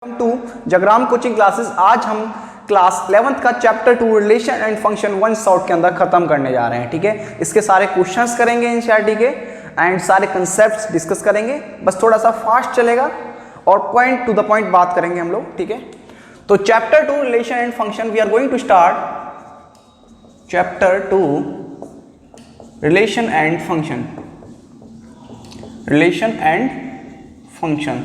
To Jagram coaching classes. आज हम class 11th का chapter 2 relation and function 1 short के अंदर खत्म करने जा रहे हैं। ठीक है, इसके सारे क्वेश्चंस करेंगे एनसीईआरटी के एंड सारे कंसेप्ट्स डिस्कस करेंगे। बस थोड़ा सा फास्ट चलेगा और पॉइंट टू द पॉइंट बात करेंगे हम लोग। ठीक है, तो chapter 2 relation and function we are going to start chapter 2 relation and function. Relation and function,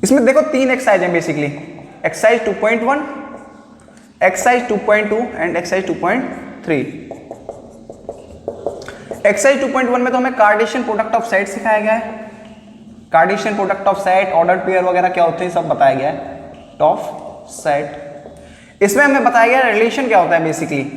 इसमें देखो तीन एक्सरसाइज है basically, exercise 2.1, exercise 2.2 and exercise 2.3। Exercise 2.1 में तो हमें कार्टेशियन प्रोडक्ट ऑफ सेट सिखाया गया है। Cartesian product of set, ordered pair वगैरह क्या होते हैं सब बताया गया है ऑफ सेट। इसमें हमें बताया गया रिलेशन क्या होता है। बेसिकली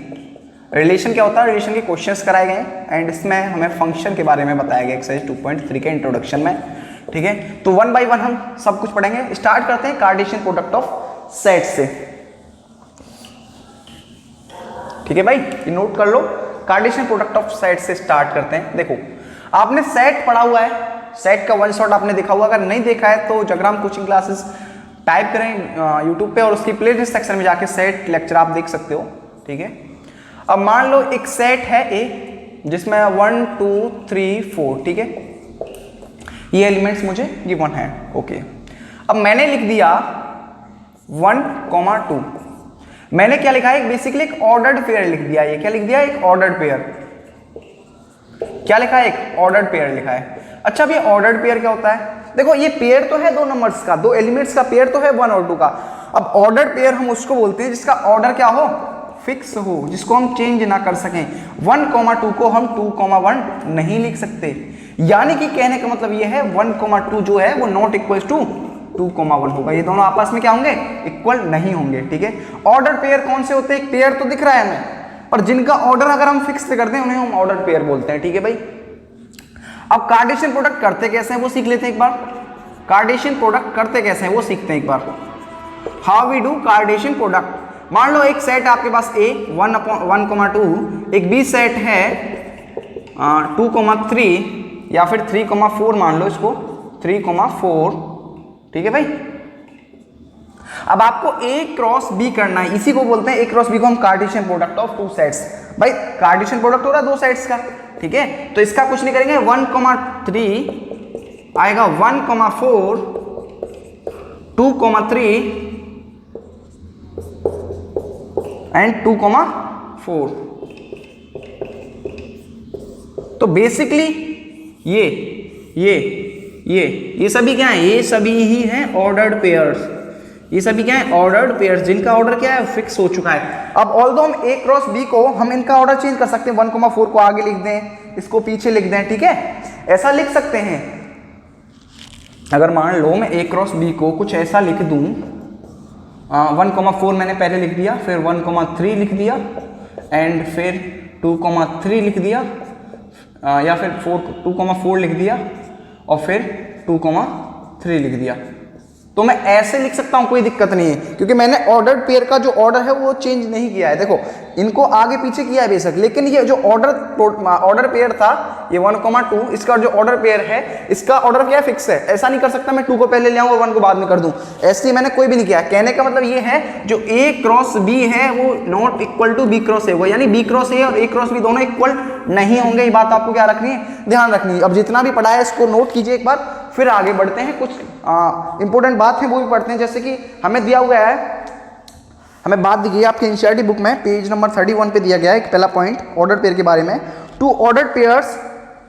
रिलेशन क्या होता है, रिलेशन के क्वेश्चंस कराए गए एंड इसमें हमें फंक्शन के बारे में बताया गया एक्सरसाइज 2.3 के इंट्रोडक्शन में। ठीक है, तो 1 बाय 1 हम सब कुछ पढ़ेंगे। स्टार्ट करते हैं कार्टेशियन प्रोडक्ट ऑफ सेट से। ठीक है भाई, ये नोट कर लो, कार्टेशियन प्रोडक्ट ऑफ सेट से स्टार्ट करते हैं। देखो आपने सेट पढ़ा हुआ है, सेट का वन शॉट आपने देखा हुआ, अगर नहीं देखा है तो जगराम कोचिंग क्लासेस टाइप करें यूट्यूब पे और उसकी प्लेलिस्ट सेक्शन में जाके सेट लेक्चर आप देख सकते हो। ठीक है, अब मान लो एक सेट है ए जिसमें 1 2 3 4, ठीक है, ये एलिमेंट्स मुझे गिवन है। ओके, अब मैंने लिख दिया 1, 2। मैंने क्या लिखा है, बेसिकली एक ऑर्डर्ड पेयर लिख दिया। ये क्या लिख दिया, एक ऑर्डर्ड पेयर। क्या लिखा है, एक ऑर्डर्ड पेयर लिखा है। अच्छा, अब ये ऑर्डर्ड पेयर क्या होता है, देखो ये पेयर तो है दो नंबर्स का, दो एलिमेंट्स का पेयर तो है 1 और 2 का। अब ऑर्डर्ड पेयर हम उसको बोलते हैं जिसका ऑर्डर क्या हो, फिक्स हो, जिसको हम चेंज ना कर सकें। 1, 2 को हम 2, 1 नहीं लिख सकते। यानी कि कहने का मतलब ये है 1, 2 जो है वो नॉट इक्वल टू 2, 1 होगा। ये दोनों आपस में क्या होंगे, इक्वल नहीं होंगे। ठीक है, ऑर्डर पेयर कौन से होते हैं, एक पेयर तो दिख रहा है हमें, पर जिनका ऑर्डर अगर हम फिक्स करते हैं उन्हें हम ऑर्डर पेयर बोलते हैं। ठीक है भाई, अब कार्टेशियन प्रोडक्ट करते कैसे हैं वो सीख लेते हैं एक बार। कार्टेशियन प्रोडक्ट करते कैसे हैं वो सीखते हैं एक बार। How we do Cartesian product. मान लो एक सेट आपके पास ए 1, 2, एक बी सेट है 2, 3 या फिर 3, 4 मान लो इसको 3, 4। ठीक है भाई, अब आपको ए क्रॉस बी करना है, इसी को बोलते हैं ए क्रॉस बी को हम कार्टेशियन प्रोडक्ट ऑफ 2 सेट्स। भाई कार्टेशियन प्रोडक्ट हो रहा है दो सेट्स का। ठीक है, तो इसका कुछ नहीं करेंगे, 1, 3 आएगा 1, 4, 2, 3 एंड 2, 4। तो बेसिकली ये सभी क्या है, ये सभी ही हैं ऑर्डर्ड पेयर्स। ये सभी क्या है, ऑर्डर्ड पेयर्स, जिनका ऑर्डर क्या है, फिक्स हो चुका है। अब ऑल्दो हम ए क्रॉस बी को हम इनका ऑर्डर चेंज कर सकते हैं, 1, 4 को आगे लिख दें, इसको पीछे लिख दें। ठीक है, ऐसा लिख सकते हैं। अगर मान लो मैं ए क्रॉस बी को कुछ ऐसा लिख दूं, 1, 4 मैंने पहले लिख दिया, फिर 1, 3 लिख दिया एंड फिर 2, 3 लिख दिया, या फिर 2, 4 लिख दिया और फिर 2, 3 लिख दिया, तो मैं ऐसे लिख सकता हूं, कोई दिक्कत नहीं है, क्योंकि मैंने ऑर्डर्ड पेयर का जो ऑर्डर है वो चेंज नहीं किया है। देखो इनको आगे पीछे किया है बेशक, लेकिन ये जो ऑर्डर पेयर था ये 1, 2, इसका जो ऑर्डर पेयर है इसका ऑर्डर क्या है, फिक्स है। ऐसा नहीं कर सकता मैं 2 को पहले ले आऊं और 1 को बाद में कर दूं, ऐसे मैंने कोई भी नहीं किया। कहने का मतलब ये है जो ए क्रॉस बी है वो not equal to B cross A होगा, यानी बी क्रॉस ए और ए क्रॉस बी दोनों इक्वल नहीं होंगे। ये बात आपको क्या रखनी है, ध्यान रखनी है। अब जितना भी पढ़ा है इसको नोट कीजिए एक बार, फिर आगे बढ़ते हैं। कुछ इंपॉर्टेंट बात है वो भी पढ़ते हैं, जैसे कि हमें दिया हुआ है, हमें बात दी गई है आपके एनसीईआरटी बुक में पेज नंबर 31 पे दिया गया है एक पहला पॉइंट ऑर्डर पेयर के बारे में। 2 ऑर्डर पेयर्स,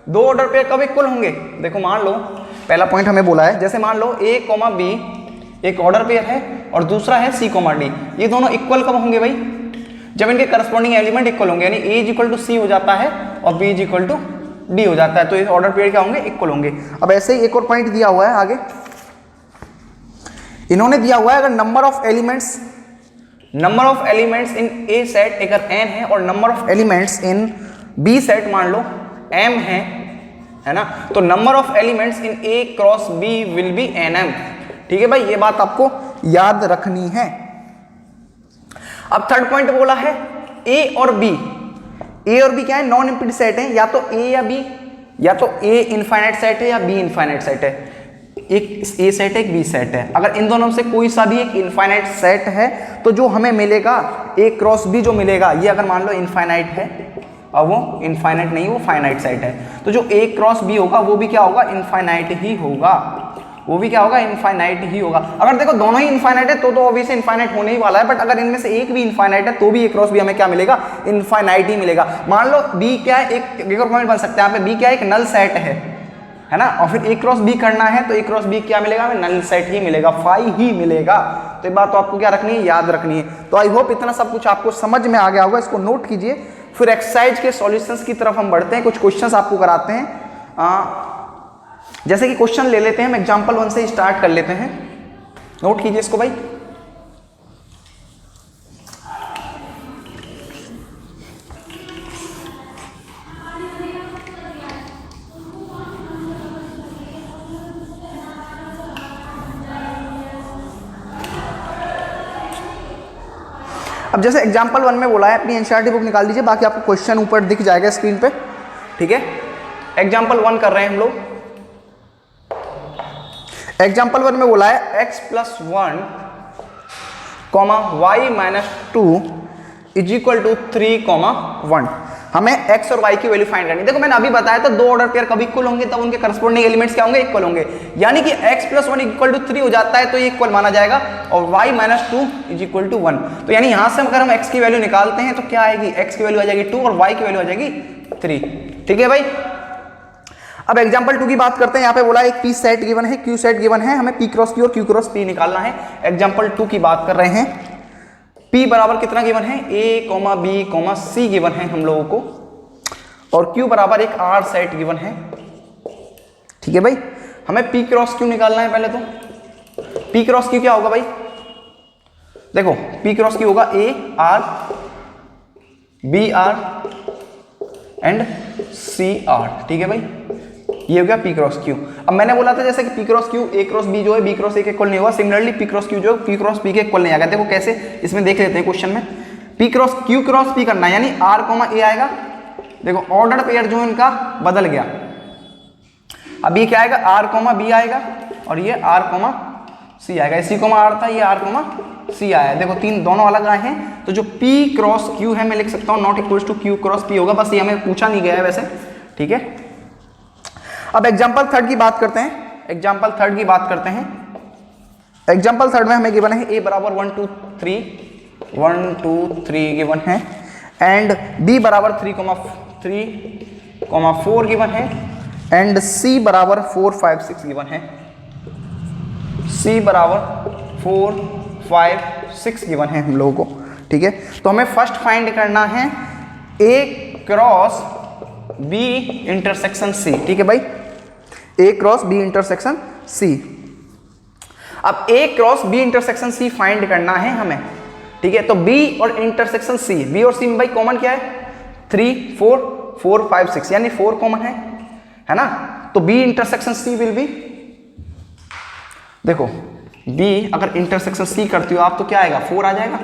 2 ऑर्डर पेयर कब इक्वल होंगे। देखो मान लो पहला पॉइंट हमें बोला है, जैसे मान लो ए, बी एक ऑर्डर पेयर है और दूसरा है सी, डी, ये दोनों इक्वल कब होंगे भाई, जब इनके करस्पॉन्डिंग एलिमेंट इक्वल होंगे, यानी ए इक्वल टू सी हो जाता है और बी इक्वल टू डी हो जाता है, तो ये ऑर्डर पेयर क्या होंगे, इक्वल होंगे। अब ऐसे ही एक और पॉइंट दिया हुआ है आगे, इन्होंने दिया हुआ है अगर number of elements in A set अगर n है और number of elements in B set मान लो m है ना, तो number of elements in A cross B will be nm। ठीक है भाई, ये बात आपको याद रखनी है। अब थर्ड पॉइंट बोला है ए और बी क्या है, नॉन एम्प्टी सेट है, या तो ए या बी या तो ए इनफाइनाइट सेट है या बी इनफाइनाइट सेट है, एक ए सेट है एक बी सेट है। अगर इन दोनों से कोई सा भी एक इनफाइनाइट सेट है तो जो हमें मिलेगा ए क्रॉस बी जो मिलेगा, ये अगर मान लो इनफाइनाइट है और वो इनफाइनाइट नहीं, वो फाइनाइट सेट है, तो जो ए क्रॉस बी होगा वो भी क्या होगा, इनफाइनाइट ही होगा, वो भी क्या होगा, इनफाइनाइट ही होगा। अगर देखो दोनों ही इनफाइनाइट है तो ऑब्वियसली इनफाइनाइट होने ही वाला है, बट अगर इनमें से एक भी इनफाइनाइट है तो भी ए क्रॉस बी हमें क्या मिलेगा, इनफाइनाइट ही मिलेगा। मान लो बी क्या है, एक और पॉइंट बन सकता है यहाँ पे, बी क्या है, एक नल सेट है ना, और फिर ए क्रॉस बी करना है तो ए क्रॉस बी क्या मिलेगा, हमें नल सेट ही मिलेगा, फाई ही मिलेगा। तो ये बात तो आपको क्या रखनी है, याद रखनी है। तो आई होप इतना सब कुछ आपको समझ में आ गया होगा, इसको नोट कीजिए। फिर एक्सरसाइज के सॉल्यूशंस की तरफ हम बढ़ते हैं, कुछ क्वेश्चंस आपको कराते हैं। जैसे कि क्वेश्चन ले लेते हैं, हम एग्जांपल 1 से स्टार्ट कर लेते हैं, नोट कीजिए इसको भाई। अब जैसे एग्जांपल 1 में बोला है, अपनी एनसीईआरटी बुक निकाल लीजिए, बाकी आपको क्वेश्चन ऊपर दिख जाएगा स्क्रीन पे, ठीक है। एग्जांपल 1 कर रहे हैं हम लोग। एग्जांपल 1 में बोला है x + 1, y - 2 = 3, 1। हमें x और y की वैल्यू फाइंड करनी है। देखो मैंने अभी बताया था, दो ऑर्डर पेयर कब इक्वल होंगे तब उनके करस्पॉन्डिंग एलिमेंट्स क्या होंगे, इक्वल होंगे। यानी कि x + 1 = 3 हो जाता है तो ये इक्वल माना जाएगा, और y - 2 = 1। तो यानी यहां से अगर हम x की वैल्यू निकालते हैं तो क्या आएगी, x की वैल्यू आ जाएगी 2 और y की वैल्यू आ जाएगी 3, ठीक है भाई। अब एग्जांपल 2 की बात करते हैं। यहाँ पे बोला एक पी सेट गिवन है, क्यू सेट गिवन है, हमें पी क्रॉस क्यू और क्यू क्रॉस पी निकालना है। एग्जांपल 2 की बात कर रहे हैं। पी बराबर कितना गिवन है, ए, बी, सी गिवन है हम लोगों को, और क्यू बराबर एक आर सेट गिवन है, ठीक है भाई। हमें पी क्रॉस क्यू निकालना है। पहले तो पी क्रॉस क्यू क्या होगा भाई, देखो पी क्रॉस क्यू होगा A R, B R and C R, ठीक है भाई। ये हो गया पी क्रॉस क्यू। अब मैंने बोला था जैसे कि P cross Q A cross B जो है बी क्रॉस ए के इक्वल नहीं होगा, सिमिलरली पी क्रॉस क्यू जो है पी क्रॉस बी के इक्वल नहीं आएगा। देखो कैसे, इसमें देख लेते हैं क्वेश्चन में। P cross Q cross P करना है, यानी आर कॉमा ए आएगा। देखो ऑर्डर पेयर जो है इनका बदल गया, अब ये क्या आएगा, आर कॉमा बी आएगा और ये आर कॉमा सी आएगा। सी कॉमा आर था, ये आर कॉमा सी आया। देखो तीन दोनों अलग आए हैं, तो जो पी क्रॉस क्यू है मैं लिख सकता हूँ not equals to Q cross P होगा, बस ये हमें पूछा नहीं गया है वैसे, ठीक है। अब एग्जाम्पल 3 की बात करते हैं। एग्जाम्पल 3 की बात करते हैं। एग्जाम्पल 3 में हमें गिवन है a बराबर 1 2 3 गिवन है, एंड b बराबर 3 4 गिवन है, एंड c बराबर 4 5 6 गिवन है। c बराबर 4 5 6 गिवन है हम लोगों को, ठीक है। तो हमें फर्स्ट फाइंड करना है a cross b intersection c, ठीक है भाई। a cross b intersection c। अब a cross b intersection c find करना है हमें, ठीक है। तो b और इंटरसेक्शन c, b और c में भाई कॉमन क्या है, 3 4 5 6, यानी 4 कॉमन है ना। तो b intersection c will be, देखो b अगर इंटरसेक्शन c करती हो आप तो क्या आएगा, 4 आ जाएगा।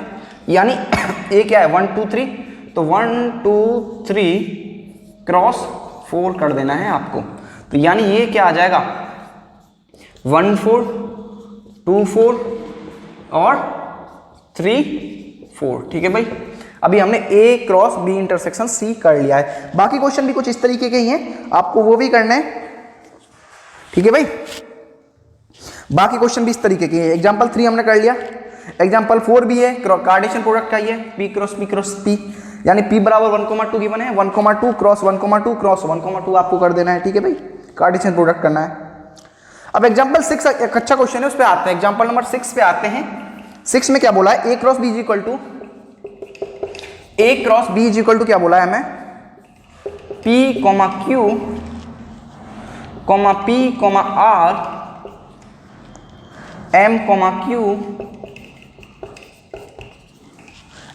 यानी a क्या है 1 2 3, तो 1 2 3 क्रॉस 4 कर देना है आपको। तो यानी ये क्या आ जाएगा 1 4 2 4 और 3 4, ठीक है भाई। अभी हमने a cross b intersection c कर लिया है। बाकी क्वेश्चन भी कुछ इस तरीके के ही हैं, आपको वो भी करना है, ठीक है भाई। बाकी क्वेश्चन भी इस तरीके के हैं। एग्जांपल 3 हमने कर लिया। एग्जांपल 4 भी है, कार्टेशियन प्रोडक्ट का ही है, p क्रॉस p, यानी p बराबर 1 2 गिवन है, 1 2 क्रॉस 1 2 क्रॉस 1 2 आपको कर देना है, ठीक है भाई। कार्टेशियन प्रोडक्ट करना है। अब एग्जांपल 6 एक अच्छा क्वेश्चन है, उस पे आते हैं। एग्जांपल नंबर 6 पे आते हैं। 6 में क्या बोला है, a cross b equal to, a cross b equal to क्या बोला है हमें, p q p r m q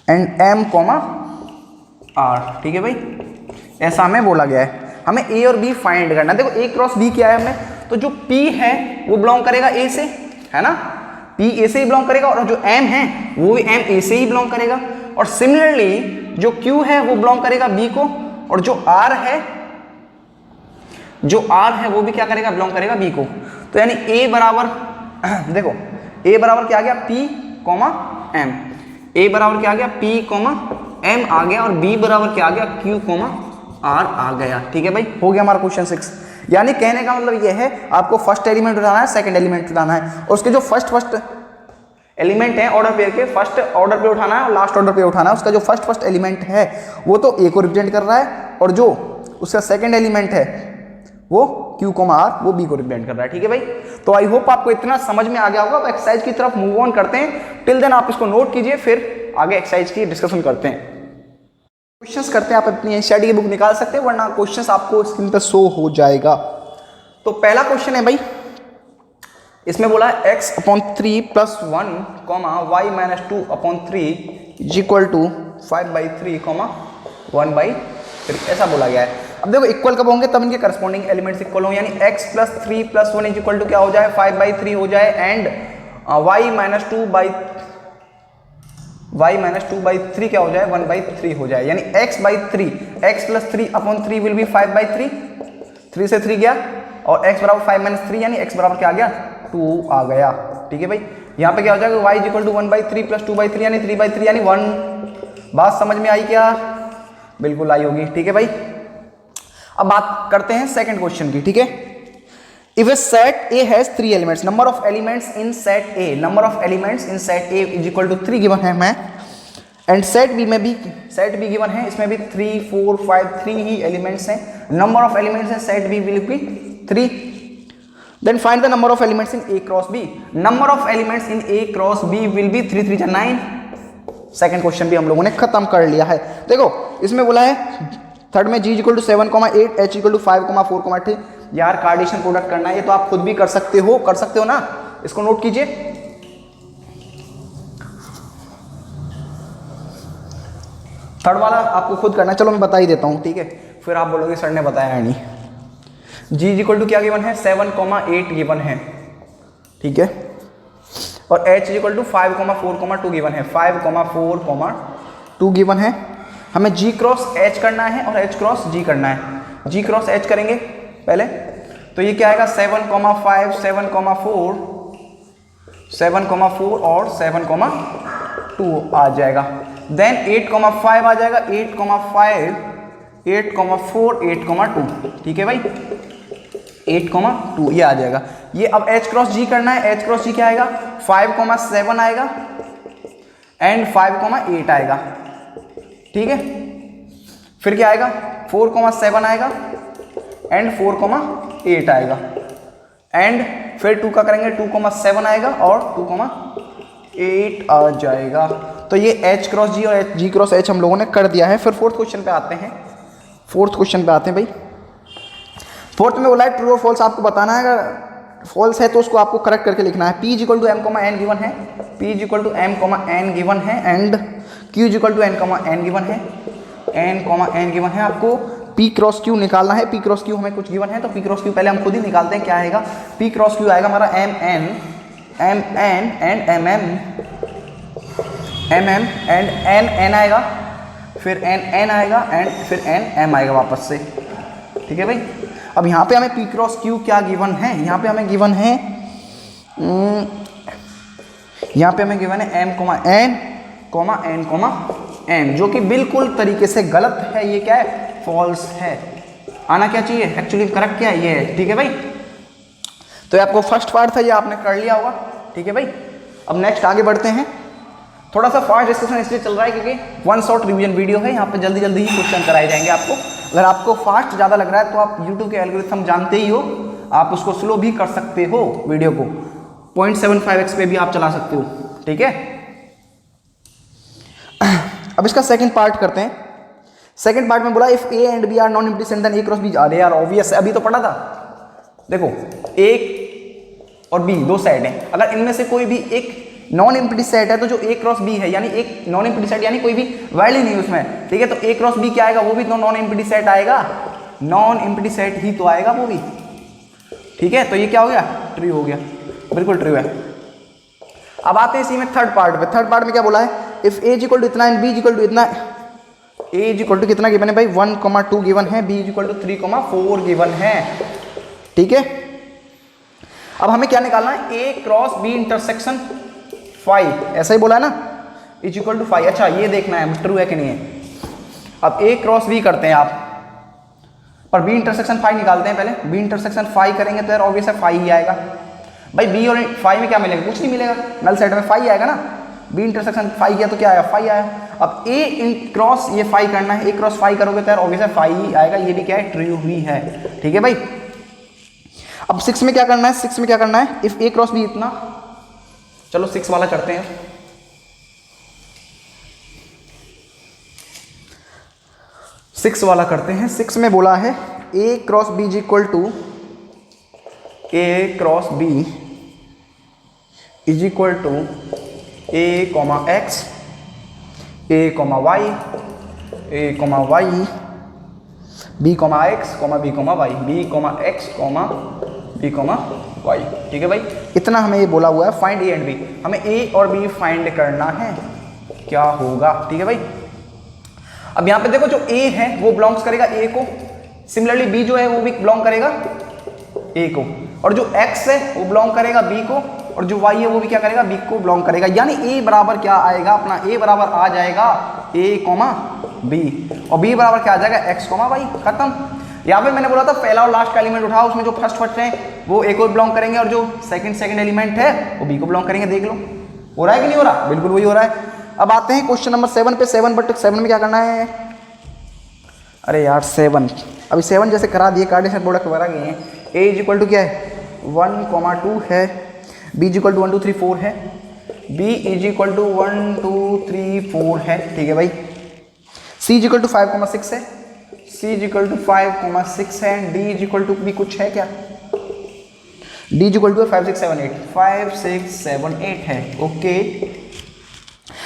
and m r, ठीक है भाई। ऐसा हमें बोला गया है, हमें a और b फाइंड करना है। देखो a क्रॉस b क्या है हमें, तो जो p है वो बिलोंग करेगा a से, है ना, p a से ही बिलोंग करेगा, और जो m है वो भी m a से ही बिलोंग करेगा। और सिमिलरली जो q है वो बिलोंग करेगा b को, और जो r है जो R है वो भी क्या करेगा, बिलोंग करेगा B को। तो यानी A बराबर देखो A बराबर क्या आ गया, P, M। A बराबर क्या आ गया, P, M आ गया, और B बराबर क्या आ गया, Q, R आ गया। ठीक है भाई, हो गया हमारा क्वेश्चन 6। यानी कहने का मतलब ये है आपको फर्स्ट एलिमेंट उठाना है, सेकंड एलिमेंट उठाना है, और उसके जो फर्स्ट एलिमेंट है ऑर्डर पेयर के, फर्स्ट ऑर्डर पे उठाना है और लास्ट ऑर्डर पे उठाना है। उसका जो फर्स्ट एलिमेंट है वो तो A को रिप्रेजेंट कर रहा है, और जो उसका सेकंड एलिमेंट है वो Q, R वो B को रिप्रेजेंट कर रहा है। ठीक है भाई, तो आई होप आपको इतना समझ में आ गया होगा। अब एक्सरसाइज की तरफ मूव ऑन करते हैं। टिल देन आप इसको नोट कीजिए, फिर आगे एक्सरसाइज की डिस्कशन करते हैं। क्वेश्चंस करते हैं, आप अपनी एनसीईआरटी की बुक निकाल सकते हैं, वरना क्वेश्चंस आपको स्क्रीन पर शो हो जाएगा। तो पहला क्वेश्चन है भाई, इसमें बोला है x/3 + 1, y-2/3 is equal to 5/3, 1/3 ऐसा बोला गया है। अब देखो इक्वल कब होंगे, तब इनके करस्पॉन्डिंग एलिमेंट्स इक्वल हों, यानी x + 3 + 1 इज इक्वल टू क्या हो जाए, 5/3 हो जाए, एंड y-2/3 क्या हो जाए, 1/3 हो जाए, यानी x/3, x + 3/3 विल बी 5/3, 3 से 3 गया, और x बराबर 5 - 3 यानी x बराबर क्या आ गया, 2 आ गया। ठीक है भाई, यहाँ पे क्या हो जाएगा, y = 1/3 + 2/3 यानी 3/3 यानी 1। बात समझ में आई क्या, बिल्कुल आई होगी। ठीक है भाई, अब बात करते हैं सेकंड क्वेश्चन की। ठीक है, if a set A has 3 elements, number of elements in set A, number of elements in set A is equal to 3 given है मैं, एंड सेट B में भी सेट B गिवन है, इसमें भी 3, 4, 5 3 ही एलिमेंट्स हैं। Number of elements in set B will be 3, then find the number of elements in A cross B। Number of elements in A cross B will be 3 3 9। Second question भी हम लोगों ने खत्म कर लिया है। देखो इसमें बोला है थर्ड में G = 7, 8, H = 5, 4, 8। यार कार्टेशियन प्रोडक्ट करना है, ये तो आप खुद भी कर सकते हो ना, इसको नोट कीजिए। थर्ड वाला आपको खुद करना है, चलो मैं बता ही देता हूँ। ठीक है, फिर आप बोलोगे सर ने बताया नहीं। G = क्या गिवन है, 7, 8 गिवन है। ठीक है, और H = 5, 4, 2 गिवन है, 5, 4, 2 गिवन है। हमें G क्रॉस H करना है और H क्रॉस G करना है। G क्रॉस H करेंगे पहले, तो ये क्या आएगा, 7, 5, 7, 4, 7, 4 और 7, 2 आ जाएगा। देन 8, 5 आ जाएगा, 8, 5, 8, 4, 8, 2। ठीक है भाई, 8, 2 ये आ जाएगा। ये अब H क्रॉस G करना है, H क्रॉस G क्या आएगा, 5, 7 आएगा, एंड 5, 8 आएगा। ठीक है, फिर क्या आएगा, 4, 7 आएगा, एंड 4, 8 आएगा, एंड फिर 2 का करेंगे, 2, 7 आएगा और 2, 8 आ जाएगा। तो ये H क्रॉस G और G क्रॉस H हम लोगों ने कर दिया है। फिर फोर्थ क्वेश्चन पे आते हैं। भाई फोर्थ में बोला है ट्रू और फॉल्स आपको बताना है। अगर फॉल्स है तो उसको आपको करेक्ट करके लिखना है। P = M, N गिवन है, P = M, N गिवन है, and Q = N, N given है, N गिवन है। आपको P क्रॉस Q निकालना है। P क्रॉस Q हमें कुछ गिवन है, तो P क्रॉस Q पहले हम खुद ही निकालते हैं। क्या आएगा, P क्रॉस Q आएगा हमारा MN and MM and N आएगा, फिर N आएगा, एंड फिर M आएगा वापस से। ठीक है भाई, अब यहाँ पे हमें P क्रॉस Q क्या गिवन है, यहाँ पे हमें गिवन है M, N, जो कि बिल्कुल तरीके से गलत है। ये क्या है, फॉल्स है। आना क्या चाहिए, एक्चुअली करेक्ट क्या है, ये है। ठीक है भाई, तो ये आपको फर्स्ट पार्ट था, ये आपने कर लिया होगा। ठीक है भाई, अब नेक्स्ट आगे बढ़ते हैं। थोड़ा सा फास्ट डिस्कशन इसलिए चल रहा है क्योंकि 1 शॉट रिवीजन वीडियो है, यहाँ पे जल्दी जल्दी ही क्वेश्चन कराए जाएंगे आपको। अगर आपको फास्ट ज़्यादा लग रहा है तो आप YouTube के एल्गोरिथम जानते ही हो, आप उसको स्लो भी कर सकते हो। वीडियो को 0.75x पे भी आप चला सकते हो। ठीक है, अब इसका सेकंड पार्ट करते हैं। सेकंड पार्ट में बोला if A and B are non empty set then A cross B। अरे यार ऑब्वियस है, अभी तो पढ़ा था। देखो A और B दो सेट हैं, अगर इनमें से कोई भी एक नॉन एम्प्टी सेट है तो जो A क्रॉस B है, यानी एक नॉन एम्प्टी सेट यानी कोई भी वैल्यू नहीं उसमें। ठीक है, तो A क्रॉस B क्या आएगा, वो भी तो नॉन एम्प्टी सेट आएगा, नॉन एम्प्टी सेट ही तो आएगा वो भी। ठीक है, तो ये क्या हो गया, ट्रू हो गया, बिल्कुल ट्रू है। अब आते हैं इसी में थर्ड पार्ट में। थर्ड पार्ट में क्या बोला है, इफ A = इतना एंड B = इतना, ए इज इक्वल टू कितना गिवन है भाई 1,2 गिवन है, B is equal to 3,4 given है। ठीक है, अब हमें क्या निकालना है, ए क्रॉस बी इंटरसेक्शन 5, ऐसा ही बोला है ना, इज इक्वल टू 5। अच्छा ये देखना है ट्रू है कि नहीं है। अब ए क्रॉस बी करते हैं आप, पर बी इंटरसेक्शन 5 निकालते हैं पहले। बी इंटरसेक्शन 5 करेंगे तो यार ऑब्वियस है 5 ही आएगा भाई। बी और 5 में क्या मिलेगा, कुछ नहीं मिलेगा, नल सेट में 5 आएगा ना। बी इंटरसेक्शन 5 किया तो क्या आया, 5 आया। अब ए इन क्रॉस ये 5 करना है, ए क्रॉस 5 करोगे तो यार ऑब्वियस है 5 ही आएगा, ये भी क्या है ट्रू ही है। ठीक है भाई, अब 6 में क्या करना है, 6 में क्या करना है, इफ ए क्रॉस बी इतना, चलो 6 वाला करते हैं। 6 वाला करते हैं। 6 में बोला है A cross B is equal to, A cross B is equal to A comma X, A comma Y, A comma Y, B comma X comma B comma Y, B comma X comma B comma Y. ठीक है भाई, इतना हमें ये बोला हुआ है, find A and B. हमें ए और बी फाइंड करना है, क्या होगा। ठीक है भाई, अब यहाँ पे देखो जो ए है वो बिलोंग्स करेगा ए को, सिमिलरली बी जो है वो भी बिलोंग करेगा ए को, और जो एक्स है वो बिलोंग करेगा बी को, और जो वाई है वो भी क्या करेगा, बी को बिलोंग करेगा। यानी ए बराबर क्या आएगा अपना, ए बराबर आ जाएगा ए कॉमा बी, और बी बराबर क्या आ जाएगा एक्स कॉमा वाई। खत्म। यहाँ पे मैंने बोला था पहला और लास्ट का एलिमेंट उठाओ, उसमें जो फर्स्ट है वो ए को बिलोंग करेंगे, और जो सेकंड एलिमेंट है वो बी को बिलोंग करेंगे। देख लो हो रहा है कि नहीं हो रहा, बिल्कुल वही हो रहा है। अब आते हैं क्वेश्चन नंबर 7 पे। 7 बट 7 में क्या करना है, अरे यार 7 अभी 7 जैसे करा दिए, कार्टेशियन प्रोडक्ट वगैरह गए हैं। ए इज इक्वल टू क्या है 1,2 है, बी इज इक्वल टू 1 2 3 4 है, बी इज इक्वल टू 1 2 3 4 है। ठीक है भाई, सी इज इक्वल टू 5,6 है, सी इज इक्वल टू 5,6 है, डी इज इक्वल टू भी कुछ है क्या, डी इज इक्वल टू 5 6 7 8, 5 6 7 8 है। ओके,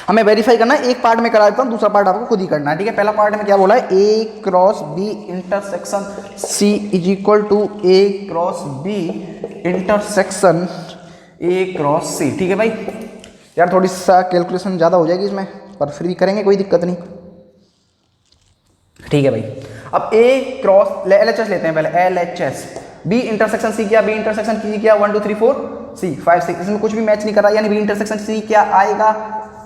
हमें वेरीफाई करना है, एक पार्ट में करा देता हूँ, दूसरा पार्ट आपको खुद ही करना है। ठीक है, पहला पार्ट में क्या बोला है, A cross B intersection C is equal to A cross B intersection A cross C. ठीक है भाई, यार थोड़ी सा कैलकुलेशन ज़्यादा हो जाएगी इसमें, पर फिर भी करेंगे, कोई दिक्कत नहीं। ठीक है भाई, अब ए क्रॉस LHS लेते हैं पहले, LHS बी इंटरसेक्शन सी किया, बी इंटरसेक्शन सी किया 1 2 3 4 सी 5 6, इसमें कुछ भी मैच नहीं कर रहा, यानी बी इंटरसेक्शन सी क्या आएगा,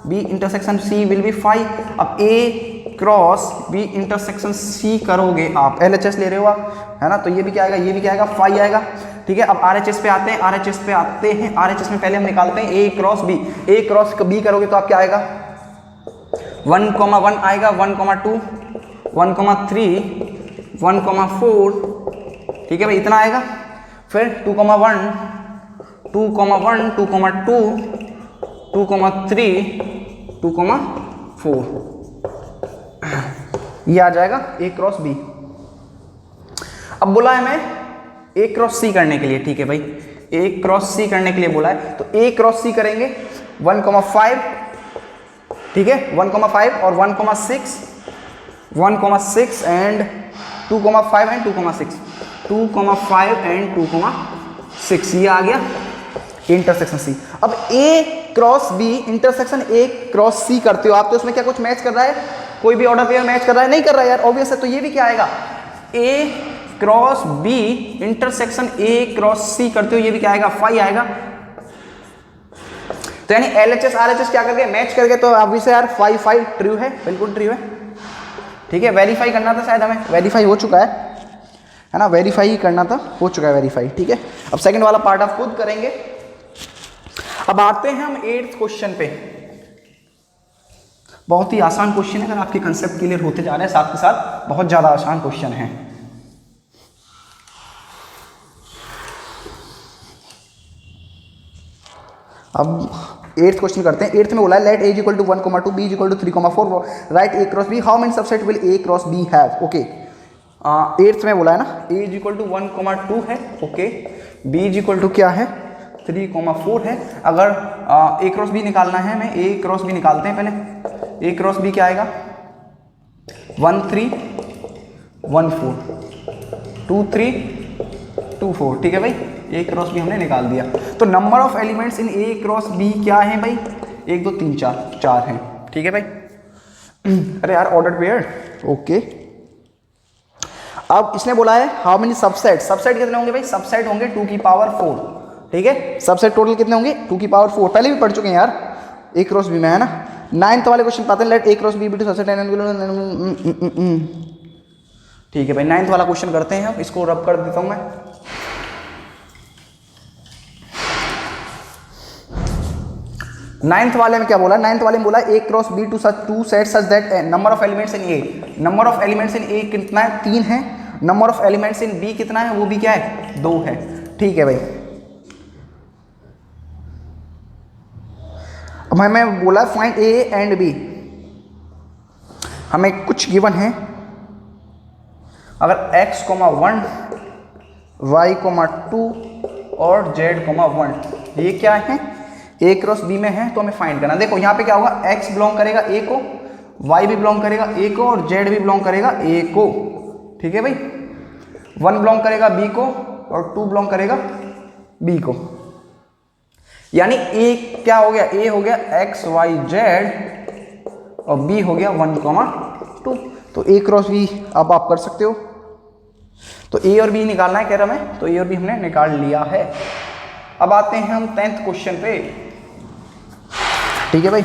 B intersection C will be 5। अब A cross B intersection C करोगे आप, LHS ले रहे हो आप, है ना, तो ये भी क्या आएगा, ये भी क्या आएगा 5 आएगा। ठीक है, अब RHS पे आते हैं, RHS पे आते हैं। RHS में पहले हम निकालते हैं ए क्रॉस बी, ए क्रॉस बी करोगे तो आप क्या आएगा 1,1 आएगा, 1,2 1,3 1,4। ठीक है भाई, इतना आएगा। फिर 2,1 2,1 2,2 2,3 2,4 ये आ जाएगा ए क्रॉस बी। अब बोला है हमें ए क्रॉस सी करने के लिए। ठीक है भाई, ए क्रॉस सी करने के लिए बोला है, तो ए क्रॉस सी करेंगे 1,5, ठीक है 1,5 और 1,6 1,6 एंड 2,5 एंड 2,6 2,5 एंड 2,6 ये आ गया इंटरसेक्शन सी। अब A cross B intersection A cross C करते हो आप, तो इसमें क्या कुछ मैच कर रहा है, कोई भी ऑर्डर पेयर मैच कर रहा है, नहीं कर रहा है यार, ऑब्वियस है। तो ये भी क्या आएगा, A cross B intersection A cross C करते हो, ये भी क्या आएगा 5 आएगा। तो यानी LHS RHS क्या करके मैच करके, तो ऑब्वियस यार 5 5 ट्रू है, बिल्कुल ट्रू है। ठीक है, वेरीफाई करना था शायद हमें, वेरीफाई हो चुका है ना, वेरीफाई ही करना था, हो चुका है वेरीफाई। ठीक है, अब सेकंड वाला पार्ट आप खुद करेंगे। अब आते हैं हम 8th क्वेश्चन पे। बहुत ही आसान क्वेश्चन है, अगर आपके कंसेप्ट क्लियर होते जा रहे हैं साथ के साथ, बहुत ज्यादा आसान क्वेश्चन है। अब 8th क्वेश्चन करते हैं। 8th में बोला है let A equal to 1,2 B equal to 3,4 right A cross B, how many subset will A cross B have. Okay, 8th में बोला है ना ए इक्वल टू 1,2 है, ओके, बी इक्वल टू क्या है 3,4 है। अगर ए क्रॉस बी निकालना है हमें, ए क्रॉस बी निकालते हैं पहले। ए क्रॉस बी क्या आएगा 1 3 1 4 2 3 2 4। ठीक है भाई, ए क्रॉस बी हमने निकाल दिया। तो number of elements in A cross B क्या है भाई, 1 2 3 4 4 हैं। ठीक है भाई, अरे यार ऑर्डर पेयर ओके। अब इसने बोला है हाउ मेनी सबसेट, सबसेट कितने होंगे भाई, सबसेट होंगे 2 की पावर 4, ठीक है। सबसेट टोटल कितने होंगे 2 की पावर 4, पहले भी पढ़ चुके हैं यार ए क्रॉस बी में, है ना। 9th वाले क्वेश्चन पाते हैं, let A cross B to subset, ठीक है भाई। 9th वाला क्वेश्चन करते हैं, अब इसको रब कर देता हूं मैं। नाइन्थ वाले में क्या बोला, 9th वाले में बोला A cross B to such to set such that number of elements in A, number of elements in A कितना है 3 है, number of elements in B कितना है वो भी क्या है 2 है, ठीक है भाई। अब हमें बोला फाइंड ए एंड बी, हमें कुछ गिवन है, अगर x, 1 y, 2 और z, 1 ये क्या है ए क्रॉस बी में है तो हमें फाइंड करना। देखो यहाँ पे क्या होगा, x बिलोंग करेगा ए को, y भी बिलोंग करेगा ए को और z भी बिलोंग करेगा ए को, ठीक है भाई। 1 बिलोंग करेगा b को और 2 बिलोंग करेगा b को, यानी a क्या हो गया, a हो गया x y z और b हो गया 1, 2। तो a क्रॉस b अब आप कर सकते हो। तो a और b निकालना है कह रहा मैं, तो a और b हमने निकाल लिया है। अब आते हैं हम 10th क्वेश्चन पे, ठीक है भाई।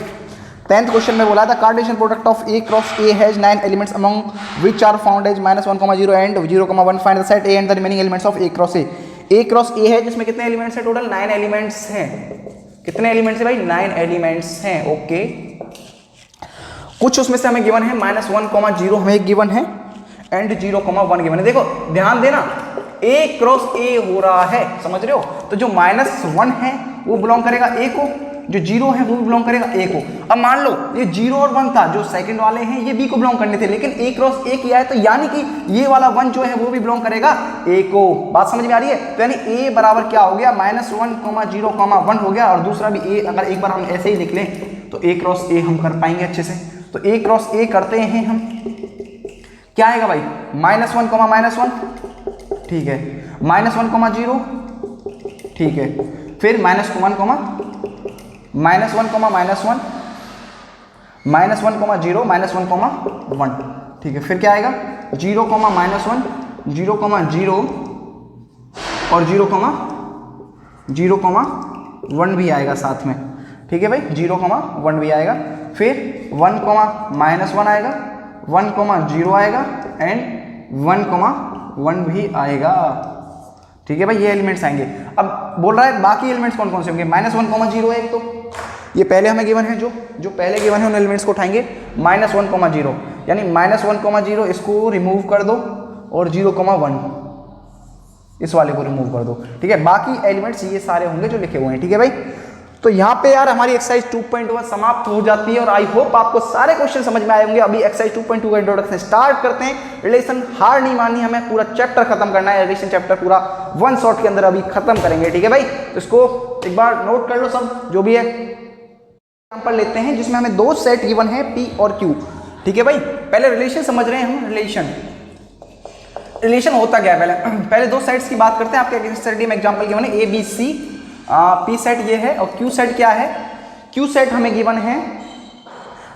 10th क्वेश्चन में बोला था cartesian product of A cross A has 9 elements among which are found as -1, 0 and 0, 1 find the set A and the remaining elements of A cross A. A cross A है जिसमें कितने elements हैं total, 9 elements हैं। कितने elements है भाई, 9 elements हैं, okay. कुछ उसमें से हमें गिवन है -1, 0 हमें एक गिवन है एंड 0, 1 गिवन है। देखो ध्यान देना, ए क्रॉस ए हो रहा है, समझ रहे हो। तो जो -1 है वो बिलोंग करेगा ए को, जो 0 है वो भी बिलोंग करेगा ए को। अब मान लो ये 0 और 1 था, जो सेकंड वाले हैं ये बी को बिलोंग करने थे, लेकिन ए क्रॉस ए किया है तो यानी कि ये वाला 1 जो है वो भी बिलोंग करेगा ए को। बात समझ में आ रही है। तो यानी ए बराबर क्या हो गया, -1, 0, 1 हो गया, और दूसरा भी ए अगर एक बार हम ऐसे ही लिख लें तो ए क्रॉस ए हम कर पाएंगे अच्छे से। तो ए क्रॉस ए करते हैं हम, क्या आएगा भाई, -1, -1, ठीक है, -1, 0, ठीक है, फिर -1, -1, -1, -1, 0, -1, 1, ठीक है। फिर क्या आएगा 0, -1, 0, 0 और 0, 1 भी आएगा साथ में, ठीक है भाई, 0, 1 भी आएगा। फिर 1, -1 आएगा, 1, 0 आएगा एंड 1, 1 भी आएगा, ठीक है भाई। ये एलिमेंट्स आएंगे। अब बोल रहा है बाकी एलिमेंट्स कौन कौन से होंगे, -1, 0 है एक, तो ये पहले हमें गिवन है, जो पहले गिवन है उन एलिमेंट्स को उठाएंगे। -1, 0 यानी -1, 0 इसको रिमूव कर दो और 0, 1 इस वाले को रिमूव कर दो, ठीक है। बाकी एलिमेंट्स ये सारे होंगे जो लिखे हुए हैं, ठीक है भाई। तो यहाँ पे यार हमारी एक्सरसाइज 2.1 समाप्त हो जाती है और आई होप आपको सारे क्वेश्चन समझ में आए होंगे। अभी एक्सरसाइज 2.2 का इंट्रोडक्शन स्टार्ट करते हैं। रिलेशन हार नहीं माननी, हमें पूरा चैप्टर खत्म करना है, रिलेशन चैप्टर पूरा 1 शॉट के अंदर अभी खत्म करेंगे, ठीक है भाई। तो इसको एक बार नोट कर लो सब जो भी है। एग्जांपल लेते हैं जिसमें हमें 2 सेट गिवन है P और Q, ठीक है भाई। पहले रिलेशन समझ रहे हैं हम, रिलेशन होता क्या है, पहले 2 सेट्स की बात करते हैं। आपके स्टडी में एग्जांपल गिवन है A B C, P set ये है और Q सेट क्या है। Q सेट हमें गिवन है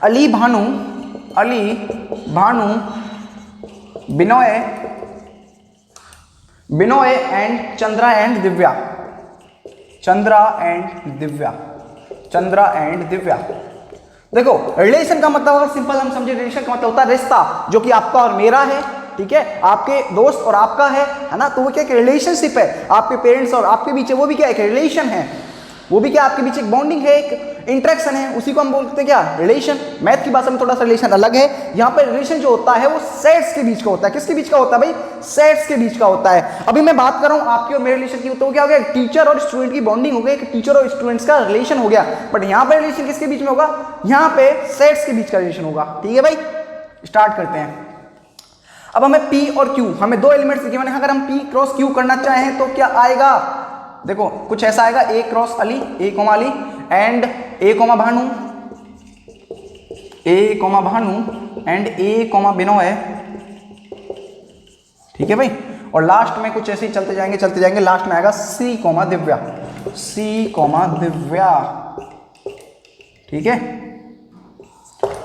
अली भानु, बिनोय एंड चंद्रा एंड दिव्या। देखो रिलेशन का मतलब अगर सिंपल हम समझे, रिलेशन का मतलब होता है रिश्ता, जो कि आपका और मेरा है, ठीक है, आपके दोस्त और आपका है ना। तो वो क्या रिलेशनशिप है, आपके पेरेंट्स और आपके बीच, वो भी क्या एक रिलेशन है, वो भी क्या आपके बीच एक बॉन्डिंग है, एक इंटरेक्शन है, उसी को हम बोलते हैं क्या, रिलेशन। मैथ की भाषा में थोड़ा सा रिलेशन अलग है। यहाँ पर रिलेशन जो होता है वो सेट्स के बीच का होता है। किसके बीच का होता है भाई, सेट्स के बीच का होता है। अभी मैं बात कर रहा हूँ आपके और मेरे रिलेशन की, तो क्या हो गया, टीचर और स्टूडेंट की बॉन्डिंग हो गई, एक टीचर और स्टूडेंट्स का रिलेशन हो गया। बट यहाँ पर रिलेशन किसके बीच में होगा, यहाँ पे सेट्स के बीच का रिलेशन होगा, ठीक है भाई। स्टार्ट करते हैं। अब हमें P और Q, हमें 2 एलिमेंट्स गिवन है। अगर हम P क्रॉस Q करना चाहें तो क्या आएगा, देखो कुछ ऐसा आएगा, A cross Ali, A, Ali and A, Bhanu and A, Binoy, ठीक है भाई। और लास्ट में कुछ ऐसे ही चलते जाएंगे, लास्ट में आएगा C, दिव्या, ठीक है।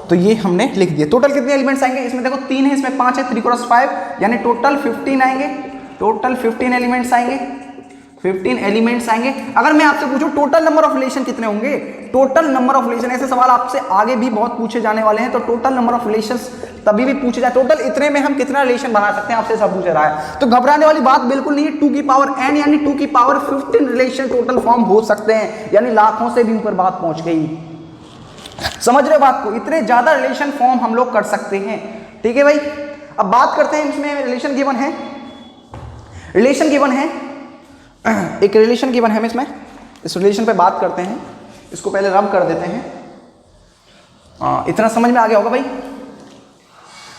तो ये हमने लिख दिया। टोटल कितने एलिमेंट्स आएंगे इसमें, देखो 3 है, इसमें 5 है, 3 क्रॉस 5 यानी टोटल 15 आएंगे। टोटल 15 एलिमेंट्स आएंगे, 15 एलिमेंट्स आएंगे। अगर मैं आपसे पूछूं टोटल नंबर ऑफ रिलेशन कितने होंगे, टोटल नंबर ऑफ रिलेशन, ऐसे सवाल आपसे आगे भी बहुत पूछे जाने वाले हैं, तो टोटल नंबर ऑफ रिलेशंस तभी भी पूछे जाए, टोटल इतने में हम कितना रिलेशन बना सकते हैं, आपसे सब पूछ रहा है। तो घबराने वाली बात बिल्कुल नहीं है। 2 की पावर n यानी 2 की पावर 15 रिलेशन टोटल फॉर्म हो सकते हैं, यानी लाखों से भी ऊपर बात पहुंच गई। समझ रहे हो बात को, इतने ज्यादा रिलेशन फॉर्म हम लोग कर सकते हैं। ठीक है भाई, अब बात करते हैं, इसमें रिलेशन गिवन है, रिलेशन गिवन है, एक रिलेशन गिवन है, इसमें इस रिलेशन पे बात करते हैं। इसको पहले रब कर देते हैं। इतना समझ में आ गया होगा भाई।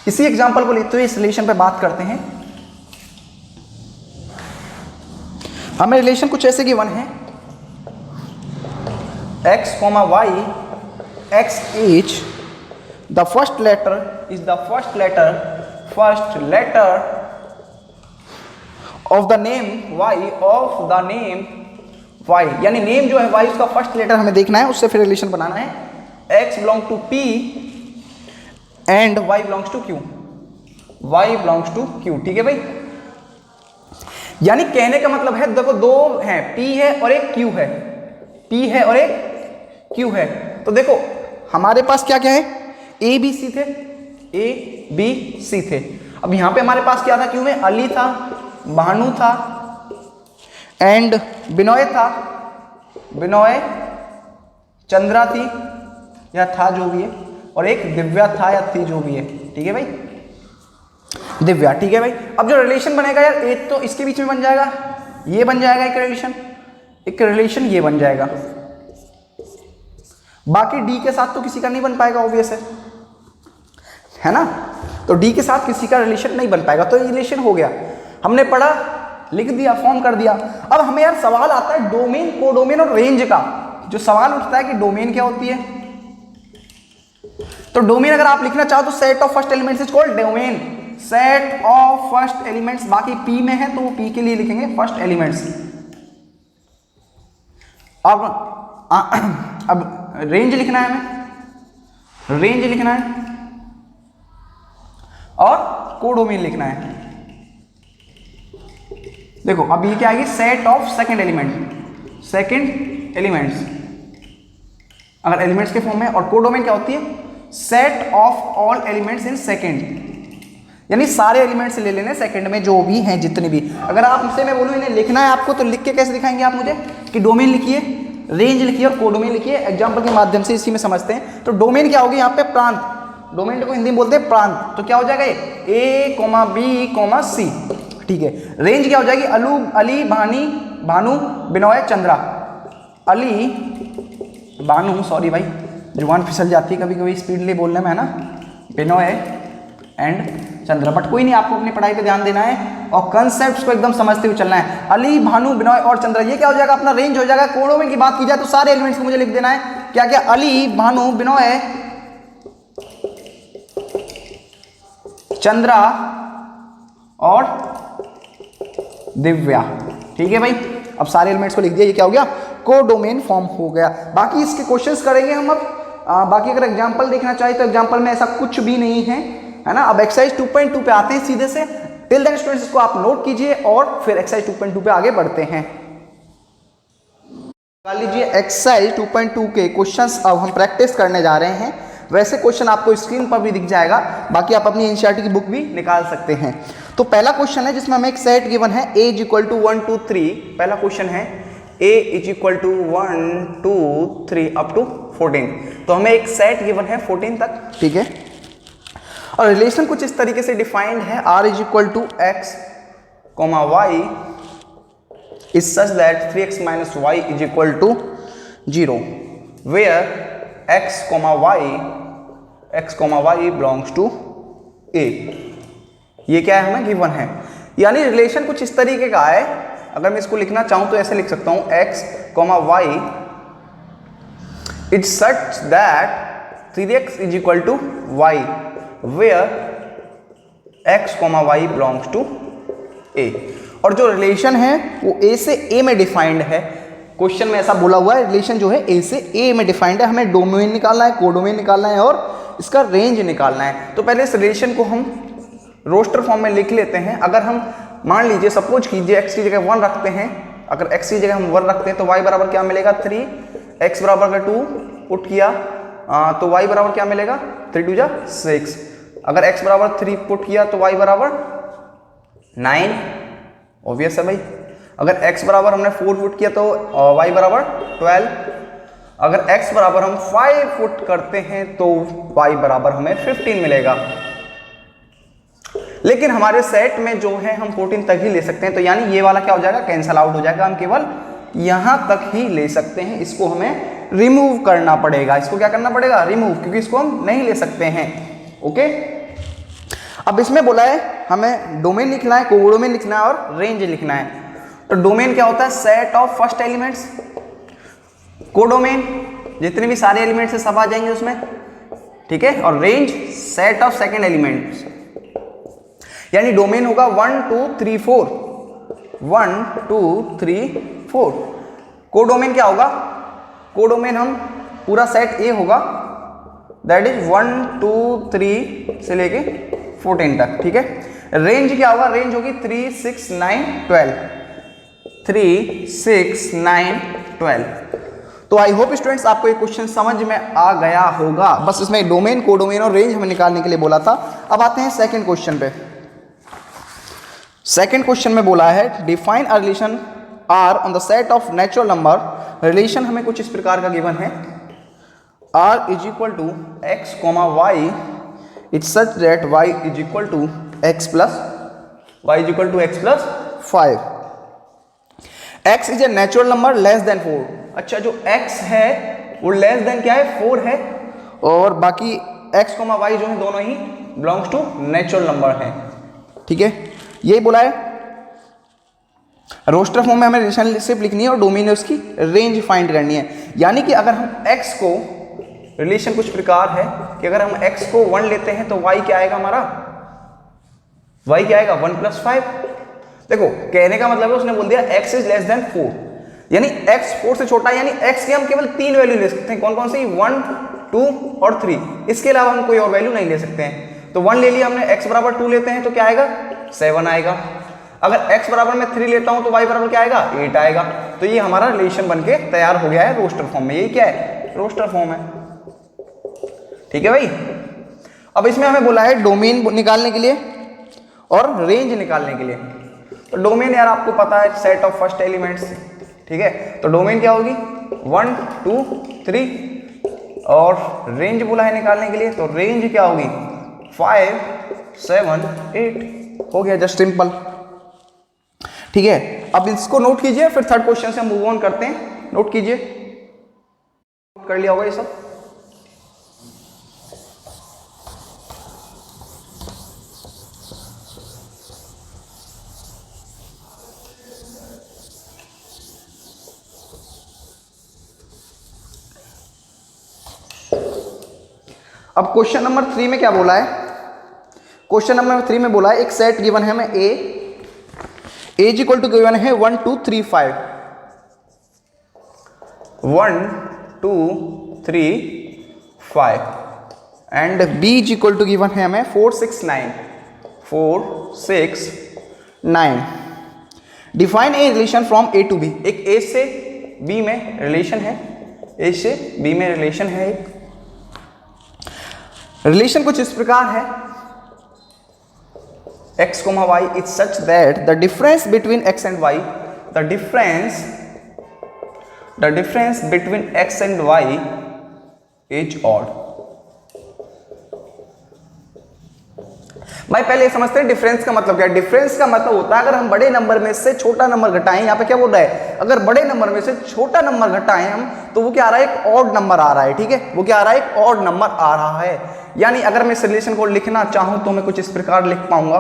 इसी एग्जांपल को लेते हुए इस रिलेशन पे बात करते हैं। हमें रिलेशन कुछ ऐसे गिवन है, x, y, x each, the first letter is the first letter of the name y, of the name y, यानी नेम जो है y उसका फर्स्ट लेटर हमें देखना है, उससे फिर रिलेशन बनाना है। x belongs to p and y belongs to q, y belongs to q। ठीक है भाई, यानी कहने का मतलब है, देखो दो हैं, p है और एक q है, p है और एक q है। तो देखो हमारे पास क्या क्या है, a b c थे, a b c थे। अब यहां पे हमारे पास क्या था, q में अली था, भानु था एंड बिनोय था, बिनोय, चंद्रा थी या था जो भी है, और एक दिव्या था या थी जो भी है। ठीक है भाई, दिव्या। ठीक है भाई, अब जो रिलेशन बनेगा यार, एक तो इसके बीच में बन जाएगा, ये बन जाएगा एक रिलेशन ये बन जाएगा। बाकी डी के साथ तो किसी का नहीं बन पाएगा, ऑब्वियस है ना। तो डी के साथ किसी का रिलेशन नहीं बन पाएगा, तो ये रिलेशन हो गया, हमने पढ़ा, लिख दिया, फॉर्म कर दिया। अब हमें यार सवाल आता है डोमेन, कोडोमेन और रेंज का। जो सवाल उठता है कि डोमेन क्या होती है, तो डोमेन अगर आप लिखना चाहो तो set of first elements is called domain, set of first elements. बाकी पी में है तो वो पी के लिए लिखेंगे फर्स्ट एलिमेंट्स। अब रेंज लिखना है हमें, रेंज लिखना है और कोडोमेन लिखना है। देखो अब ये क्या आएगी, set of second element, second elements अगर एलिमेंट्स के फॉर्म में, और कोडोमेन क्या होती है, set of all elements in second, यानी सारे एलिमेंट्स ले लेने सेकंड में जो भी हैं, जितने भी। अगर आपसे मैं बोलूं इन्हें लिखना है आपको, तो लिख के कैसे दिखाएंगे आप मुझे, कि डोमेन लिखिए, रेंज लिखिए और कोडोमेन लिखिए। एग्जांपल के माध्यम से इसी में समझते हैं। तो डोमेन क्या होगी यहाँ पे, प्रांत, डोमेन को हिंदी में बोलते हैं प्रांत। तो क्या हो जाएगा ये A, B, C। ठीक है, रेंज क्या हो जाएगी, अली, भानु, बिनोय, चंद्रा। अली, भानु, सॉरी भाई जुबान फिसल जाती है कभी कभी स्पीडली बोलने में, है ना, बिनोय एंड चंद्रा। बट कोई नहीं, आपको अपनी पढ़ाई पे ध्यान देना है और कंसेप्ट्स को एकदम समझते हुए चलना है। अली, भानु, बिनोय और चंद्रा, ये क्या हो जाएगा, अपना रेंज हो जाएगा। कोडोमेन की बात की जाए तो सारे एलिमेंट्स को मुझे लिख देना है, क्या क्या, अली, भानु, बिनोय, चंद्रा और दिव्या। ठीक है भाई, अब सारे एलिमेंट्स को लिख दिया, ये क्या हो गया, कोडोमेन फॉर्म हो गया। बाकी इसके क्वेश्चंस करेंगे हम अब। बाकी अगर एग्जांपल देखना चाहिए तो एग्जांपल में ऐसा कुछ भी नहीं है, है ना। अब एक्सरसाइज 2.2 पे आते हैं सीधे से। टिल देन स्टूडेंट्स इसको आप नोट कीजिए और फिर एक्सरसाइज 2.2 पे आगे बढ़ते हैं। मान लीजिए एक्सरसाइज 2.2 के क्वेश्चंस अब हम प्रैक्टिस करने जा रहे हैं। वैसे क्वेश्चन आपको स्क्रीन पर भी दिख जाएगा, बाकी आप अपनी एनसीईआरटी की बुक भी निकाल सकते हैं। तो पहला क्वेश्चन है जिसमें हमें एक सेट गिवन है, a इज इक्वल टू 1 2 3। पहला क्वेश्चन है a is equal to 1 2 3 up to 14। तो हमें एक सेट गिवन है 14 तक, ठीक है। और रिलेशन कुछ इस तरीके से डिफाइंड है, r is equal to x, y is such that 3x minus y is equal to 0 where x y belongs to a। ये क्या है, हमें गिवन है, यानी रिलेशन कुछ इस तरीके का है। अगर मैं इसको लिखना चाहूं तो ऐसे लिख सकता हूं, x y is such that 3x is equal to y where x y belongs to a। और जो रिलेशन है वो a से a में डिफाइंड है। क्वेश्चन में ऐसा बोला हुआ है रिलेशन जो है ए से ए में डिफाइंड है, हमें डोमेन निकालना है, कोडोमेन निकालना है और इसका रेंज निकालना है। तो पहले इस रिलेशन को हम रोस्टर फॉर्म में लिख लेते हैं। अगर हम मान लीजिए सपोज कीजिए x की जगह 1 रखते हैं, अगर x की जगह हम 1 रखते हैं तो y बराबर क्या मिलेगा 3, x बराबर का 2 पुट किया तो y बराबर क्या मिलेगा 3 2 जा 6, अगर x बराबर 3 पुट किया तो y बराबर 9, ऑब्वियस है भाई। अगर x बराबर हमने 4 पुट किया तो y बराबर 12, अगर x बराबर हम 5 पुट करते हैं तो y बराबर हमें 15 मिलेगा। लेकिन हमारे सेट में जो है हम 14 तक ही ले सकते हैं, तो यानी ये वाला क्या हो जाएगा कैंसल आउट हो जाएगा, हम केवल यहां तक ही ले सकते हैं। इसको हमें रिमूव करना पड़ेगा, इसको क्या करना पड़ेगा रिमूव, क्योंकि इसको हम नहीं ले सकते हैं। ओके, अब इसमें बोला है हमें डोमेन लिखना है, कोडोमेन लिखना है और रेंज लिखना है। तो डोमेन क्या होता है set of first elements, codomain जितने भी सारे एलिमेंट्स है सब आ जाएंगे उसमें, ठीक है, और range set of second elements, यानी डोमेन होगा 1 2 3 4, 1 2 3 4। कोडोमेन क्या होगा, कोडोमेन हम पूरा सेट ए होगा, दैट इज 1 2 3 से लेके 14 तक, ठीक है। रेंज क्या होगा, रेंज होगी 3 6 9 12, 3 6 9 12। तो आई होप स्टूडेंट्स आपको ये क्वेश्चन समझ में आ गया होगा। बस इसमें डोमेन, कोडोमेन और रेंज हमें निकालने के लिए बोला था। अब आते हैं सेकंड क्वेश्चन पे। सेकंड क्वेश्चन में बोला है define a relation R on the set of natural number. Relation हमें कुछ इस प्रकार का गिवन है, R is equal to x comma y it's such that y is equal to x plus 5। x is a natural number less than 4। अच्छा, जो x है वो लेस देन क्या है 4 है, और बाकी x कोमा y जो है दोनों ही बिलोंग्स टू नेचुरल नंबर है, ठीक है। यही बोला है। रोस्टर फॉर्म में हमें रिलेशनशिप लिखनी है और डोमेन है उसकी रेंज फाइंड करनी है। यानी कि अगर हम x को, रिलेशन कुछ प्रकार है कि अगर हम x को 1 लेते हैं तो y क्या आएगा हमारा, y क्या आएगा 1 + 5। देखो कहने का मतलब है उसने बोल दिया x इज लेस देन 4, यानी x 4 से छोटा है, यानी x की हम केवल 3 वैल्यू ले सकते हैं। कौन कौन सी, 1 2 और 3, इसके अलावा हम कोई और वैल्यू नहीं ले सकते हैं। तो 1 ले लिया हमने, x बराबर 2 लेते हैं तो क्या आएगा 7 आएगा। अगर x बराबर मैं 3 लेता हूं तो y बराबर क्या आएगा 8 आएगा। तो ये हमारा रिलेशन बनके तैयार हो गया है रोस्टर फॉर्म में। यही क्या है, रोस्टर फॉर्म है, ठीक है भाई। अब इसमें हमें बोला है डोमेन निकालने के लिए और रेंज निकालने के लिए। तो डोमेन यार आपको पता है सेट ऑफ फर्स्ट एलिमेंट्स, ठीक है। तो डोमेन क्या होगी 1 2 3, और रेंज बोला है निकालने के लिए, तो रेंज क्या होगी 5 7 8। हो गया, जस्ट सिंपल, ठीक है। अब इसको नोट कीजिए, फिर थर्ड क्वेश्चन से हम मूव ऑन करते हैं। नोट कीजिए, कर लिया होगा ये सब। अब क्वेश्चन नंबर 3 में क्या बोला है, क्वेश्चन नंबर 3 में बोला है एक सेट गिवन है हमें A is equal to given है 1 2 3 5, 1 2 3 5, and B is equal to given है हमें 4 6 9। Define a relation from A to B. एक ए से बी में रिलेशन है, ए से बी में रिलेशन है। एक रिलेशन कुछ इस प्रकार है, x, y is such that the difference between x and y, the difference between x and y is odd। भाई पहले समझते हैं डिफरेंस का मतलब क्या है। डिफरेंस का मतलब होता है अगर हम बड़े नंबर में से छोटा नंबर घटाएं, यहाँ पे क्या बोल रहा है, अगर बड़े नंबर में से छोटा नंबर घटाएं हम तो वो क्या आ रहा है, एक ऑड नंबर आ रहा है, ठीक है। वो क्या आ रहा है, एक ऑड नंबर आ रहा है। यानी अगर मैं इस रिलेशन को लिखना चाहूं तो मैं कुछ इस प्रकार लिख पाऊंगा।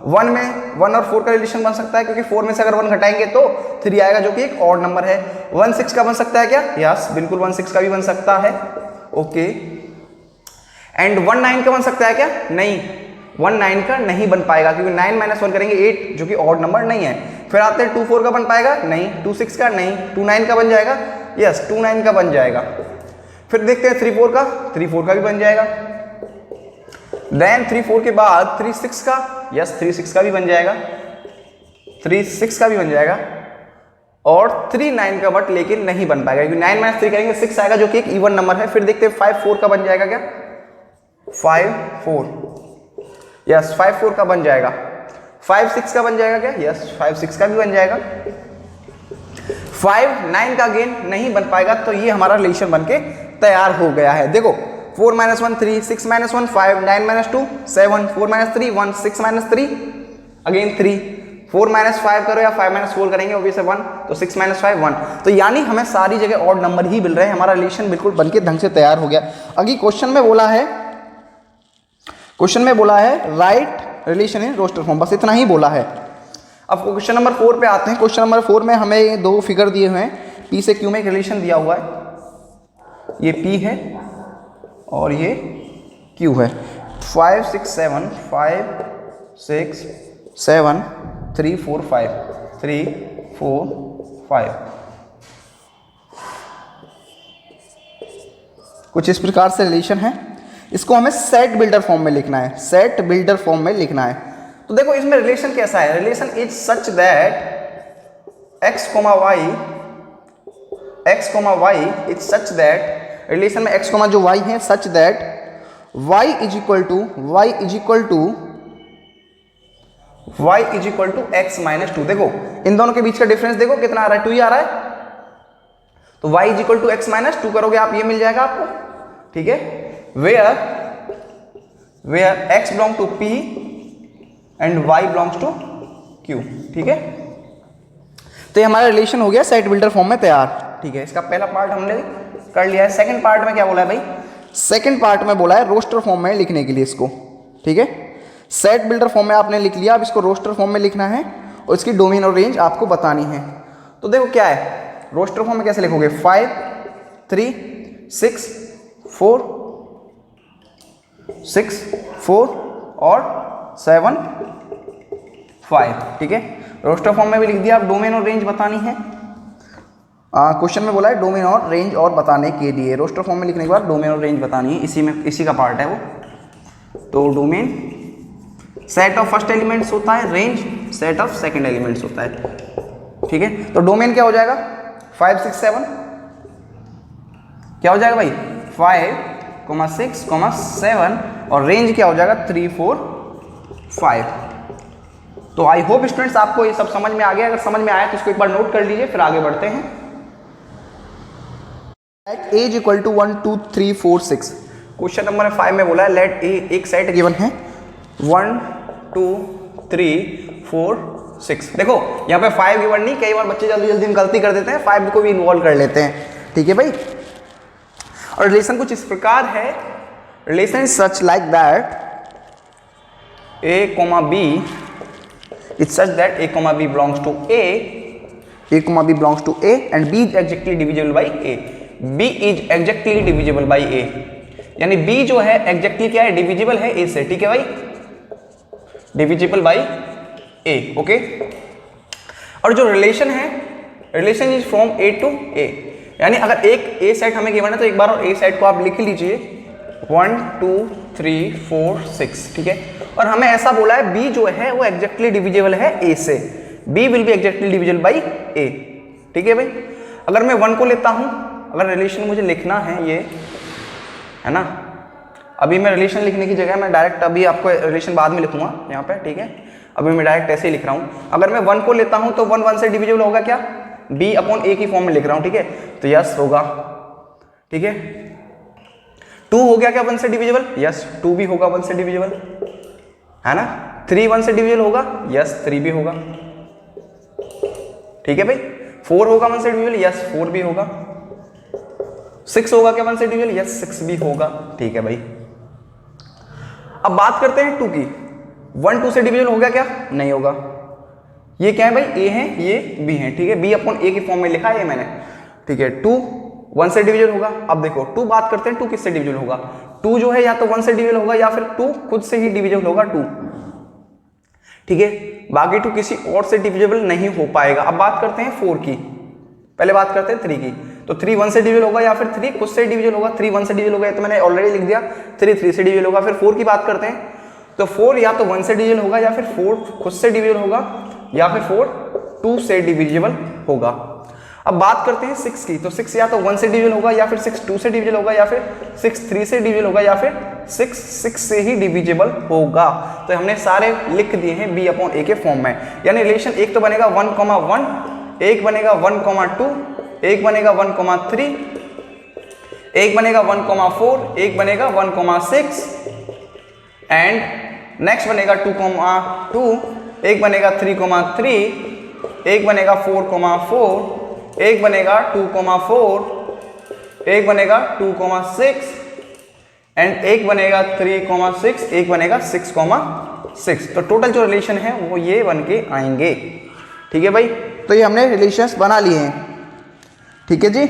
1 में 1 और 4 का रिलेशन बन सकता है, क्योंकि 4 में से अगर 1 घटाएंगे तो 3 आएगा, जो कि एक ऑड नंबर है। 1 6 का बन सकता है क्या, यस बिल्कुल 1 6 का भी बन सकता है, ओके। एंड 1 9 का बन सकता है क्या, नहीं। 1 9 का नहीं बन पाएगा क्योंकि 9 माइनस 1 करेंगे 8 जो कि ऑड नंबर नहीं है। फिर आते हैं 2 4 का बन पाएगा नहीं, 2 6 का नहीं, 2 9 का बन जाएगा, यस 2 9 का बन जाएगा। फिर देखते हैं 3 4 का, 3 4 का भी बन जाएगा। देन 3 4 के बाद 3 6 का, यस 3 6 का भी बन जाएगा, 3 6 का भी बन जाएगा। और 3 9 का बट लेकिन नहीं बन पाएगा क्योंकि 9 माइनस 3 करेंगे 6 आएगा जो कि एक इवन नंबर है। फिर देखते हैं 5 4 का बन जाएगा क्या, 5 4, यस 5 4 का बन जाएगा। 5 6 का बन जाएगा क्या, यस 5 6 का भी बन जाएगा। 5 9 का अगेन नहीं बन पाएगा तो ये हमारा रिलेशन बनके तैयार हो गया है। देखो 4 minus 1 3, 6 minus 1 5, 9 minus 2 7, 4 minus 3 1, 6 minus 3 again 3, 4 minus 5 करो या 5 माइनस 4 करेंगे ऑब्वियसली 1, तो 6 माइनस 5 1। तो यानी हमें सारी जगह ऑड नंबर ही मिल रहे हैं, हमारा रिलेशन बिल्कुल बनके ढंग से तैयार हो गया। अभी क्वेश्चन में बोला है write relation in roster form, बस इतना ही बोला है। अब क्वेश्चन नंबर 4 पे आते हैं। क्वेश्चन नंबर 4 में हमें दो फिगर दिए हुए हैं, पी से क्यू में एक रिलेशन दिया हुआ है, ये पी है और ये क्यू है। 5 6 7 5 6 7 3 4 5 3 4 5 कुछ इस प्रकार से रिलेशन है। इसको हमें सेट बिल्डर फॉर्म में लिखना है, सेट बिल्डर फॉर्म में लिखना है। तो देखो इसमें रिलेशन कैसा है, relation is such that x, y is such that, relation में x, जो y है such that y is equal to x minus 2। देखो इन दोनों के बीच का डिफरेंस देखो कितना आ रहा है, 2 ही आ रहा है। तो y is equal to x minus 2 करोगे आप, ये मिल जाएगा आपको, ठीक है। Where x belong to p and y belongs to q, ठीक है। तो ये हमारा रिलेशन हो गया सेट बिल्डर फॉर्म में तैयार, ठीक है। इसका पहला पार्ट हमने कर लिया है। सेकंड पार्ट में क्या बोला है भाई, सेकंड पार्ट में बोला है रोस्टर फॉर्म में लिखने के लिए इसको, ठीक है। सेट बिल्डर फॉर्म में आपने लिख लिया, अब इसको रोस्टर फॉर्म में लिखना है और इसकी डोमेन और रेंज आपको बतानी है। तो देखो क्या है, रोस्टर फॉर्म में कैसे लिखोगे, 5 3 6 4 6 4 और 7 5, ठीक है। रोस्टर फॉर्म में भी लिख दिया। अब डोमेन और रेंज बतानी है। क्वेश्चन में बोला है डोमेन और रेंज और बताने के लिए, रोस्टर फॉर्म में लिखने के बाद डोमेन और रेंज बतानी है, इसी का पार्ट है वो। तो domain set of first elements होता है, range set of second elements होता है, ठीक है। तो डोमेन क्या हो जाएगा, 5 6 7 क्या हो जाएगा भाई, 5 6 7 और रेंज क्या हो जाएगा 3 4 5। तो आई होप स्टूडेंट्स आपको ये सब समझ में आ गया। अगर समझ में आया तो इसको एक बार नोट कर लीजिए, फिर आगे बढ़ते हैं। Let A is equal to 1 2 3 4 6। Question number 5 में बोला है लेट ए, एक सेट गिवन है 1 2 3 4 6। देखो यहाँ पे 5 गिवन नहीं, कई बार बच्चे जल्दी जल्दी में गलती कर देते हैं, 5 को भी इन्वॉल्व कर लेते हैं, ठीक है भाई। और रिलेशन कुछ इस प्रकार है, relation is such like that a, b is such that a, b belongs to a, b belongs to a and b is exactly divisible by a, b is exactly divisible by a, यानी b जो है exactly क्या है, divisible है a से, ठीक है भाई, डिविजिबल बाई a, ओके। और जो रिलेशन है, relation is from a to a, यानी अगर एक a सेट हमें गिवन है तो एक बार और a सेट को आप लिख लीजिए 1 2 3 4 6, ठीक है। और हमें ऐसा बोला है b जो है वो एग्जैक्टली डिविजिबल है a से, b will B exactly divisible by a, ठीक है भाई। अगर मैं 1 को लेता हूं, अगर रिलेशन मुझे लिखना है ये है ना, अभी मैं रिलेशन लिखने की जगह मैं डायरेक्ट अभी आपको रिलेशन बाद में लिखूंगा यहाँ पे, ठीक है। अभी मैं डायरेक्ट ऐसे ही लिख रहा हूँ। अगर मैं 1 को लेता हूँ तो 1 1 से डिविजिबल होगा क्या, b अपॉन a की फॉर्म में लिख रहा हूँ, ठीक है। तो यस होगा, ठीक है। 2 हो गया क्या 1 से डिविजिबल, यस 2 भी होगा 1 से डिविजिबल, है ना। 3 1 से डिविजिबल होगा, यस 3 भी होगा, ठीक है भाई। 4 होगा 1 से डिविजिबल, यस 4 भी होगा। 6 होगा क्या 1 से डिविजिबल, यस 6 भी होगा, ठीक है भाई। अब बात करते हैं 2 की। 1 2 से डिविजिबल हो गया क्या, नहीं होगा। ये क्या है भाई, a है, ये b है, ठीक है। b अपॉन a की फॉर्म में लिखा है मैंने, ठीक है। 2 1 से डिविजिबल होगा। अब देखो 2 बात करते हैं 2 किससे डिविजिबल होगा, 2 जो है या तो 1 से डिविजिबल होगा या फिर 2 खुद से ही डिविजिबल होगा 2, ठीक है। बाकी 2 किसी और से डिविजिबल नहीं हो पाएगा। अब बात करते हैं 4 की, पहले बात करते हैं 3 की। तो 3 1 से डिविजिबल होगा या फिर 3 खुद से डिविजिबल होगा। 3 1 से डिविजिबल होगा तो मैंने ऑलरेडी लिख दिया, 3 3 से डिविजिबल होगा। फिर 4 की बात करते हैं, तो 4 या तो 1 से डिविजिबल होगा या फिर 4 खुद से डिविजिबल होगा या फिर 4 2 से डिविजिबल होगा। अब बात करते हैं 6 की, तो 6 या तो 1 से डिविजिबल होगा या फिर 6 2 से डिविजिबल होगा या फिर 6 3 से डिविजिबल होगा या फिर 6 6 से ही डिविजिबल होगा। तो हमने सारे लिख दिए हैं b/a के फॉर्म में, यानी रिलेशन एक तो बनेगा 1,1, एक बनेगा 1,2, एक बनेगा 1,3, एक बनेगा 1,4, एक बनेगा 1,6 एंड नेक्स्ट बनेगा 2,2, एक बनेगा 3,3, एक बनेगा 4,4, एक बनेगा 2,4, एक बनेगा 2,6 एंड एक बनेगा 3,6, एक बनेगा 6,6। तो टोटल जो रिलेशन है वो ये बन के आएंगे, ठीक है भाई। तो ये हमने रिलेशंस बना लिए हैं, ठीक है जी।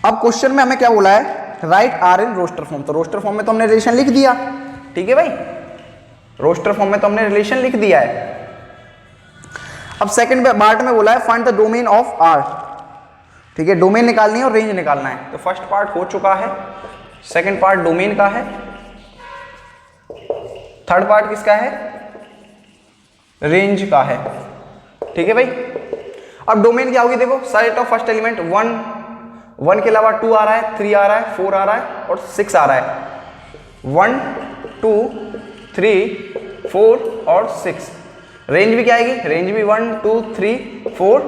अब क्वेश्चन में हमें क्या बोला है, write R in roster form. तो रोस्टर फॉर्म में तो हमने रिलेशन लिख दिया, ठीक है भाई, रोस्टर फॉर्म में तो हमने रिलेशन लिख दिया है। अब सेकंड पार्ट में बोला है find the domain of R, ठीक है, डोमेन निकालनी है और रेंज निकालना है। तो फर्स्ट पार्ट हो चुका है, सेकंड पार्ट डोमेन का है, थर्ड पार्ट किसका है, रेंज का है, ठीक है भाई। अब डोमेन क्या होगी, देखो सेट ऑफ फर्स्ट एलिमेंट 1 के अलावा 2 आ रहा है, 3 आ रहा है, 4 आ रहा है और 6 आ रहा है। 1 2 3 4 और 6। रेंज भी क्या आएगी, रेंज भी 1 2 3 4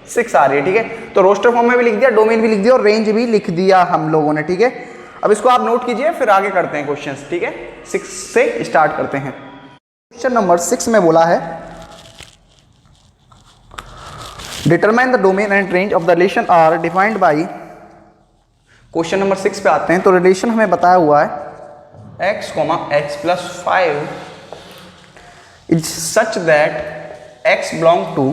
6 आ रही है, ठीक है। तो रोस्टर फॉर्म में भी लिख दिया, डोमेन भी लिख दिया और रेंज भी लिख दिया हम लोगों ने, ठीक है। अब इसको आप नोट कीजिए, फिर आगे करते हैं क्वेश्चंस, ठीक है। 6 से स्टार्ट करते हैं। क्वेश्चन नंबर 6 में बोला है determine the domain and range of the relation R defined by. Question number 6 पे आते हैं। तो रिलेशन हमें बताया हुआ है x, x + 5 is such that x belong to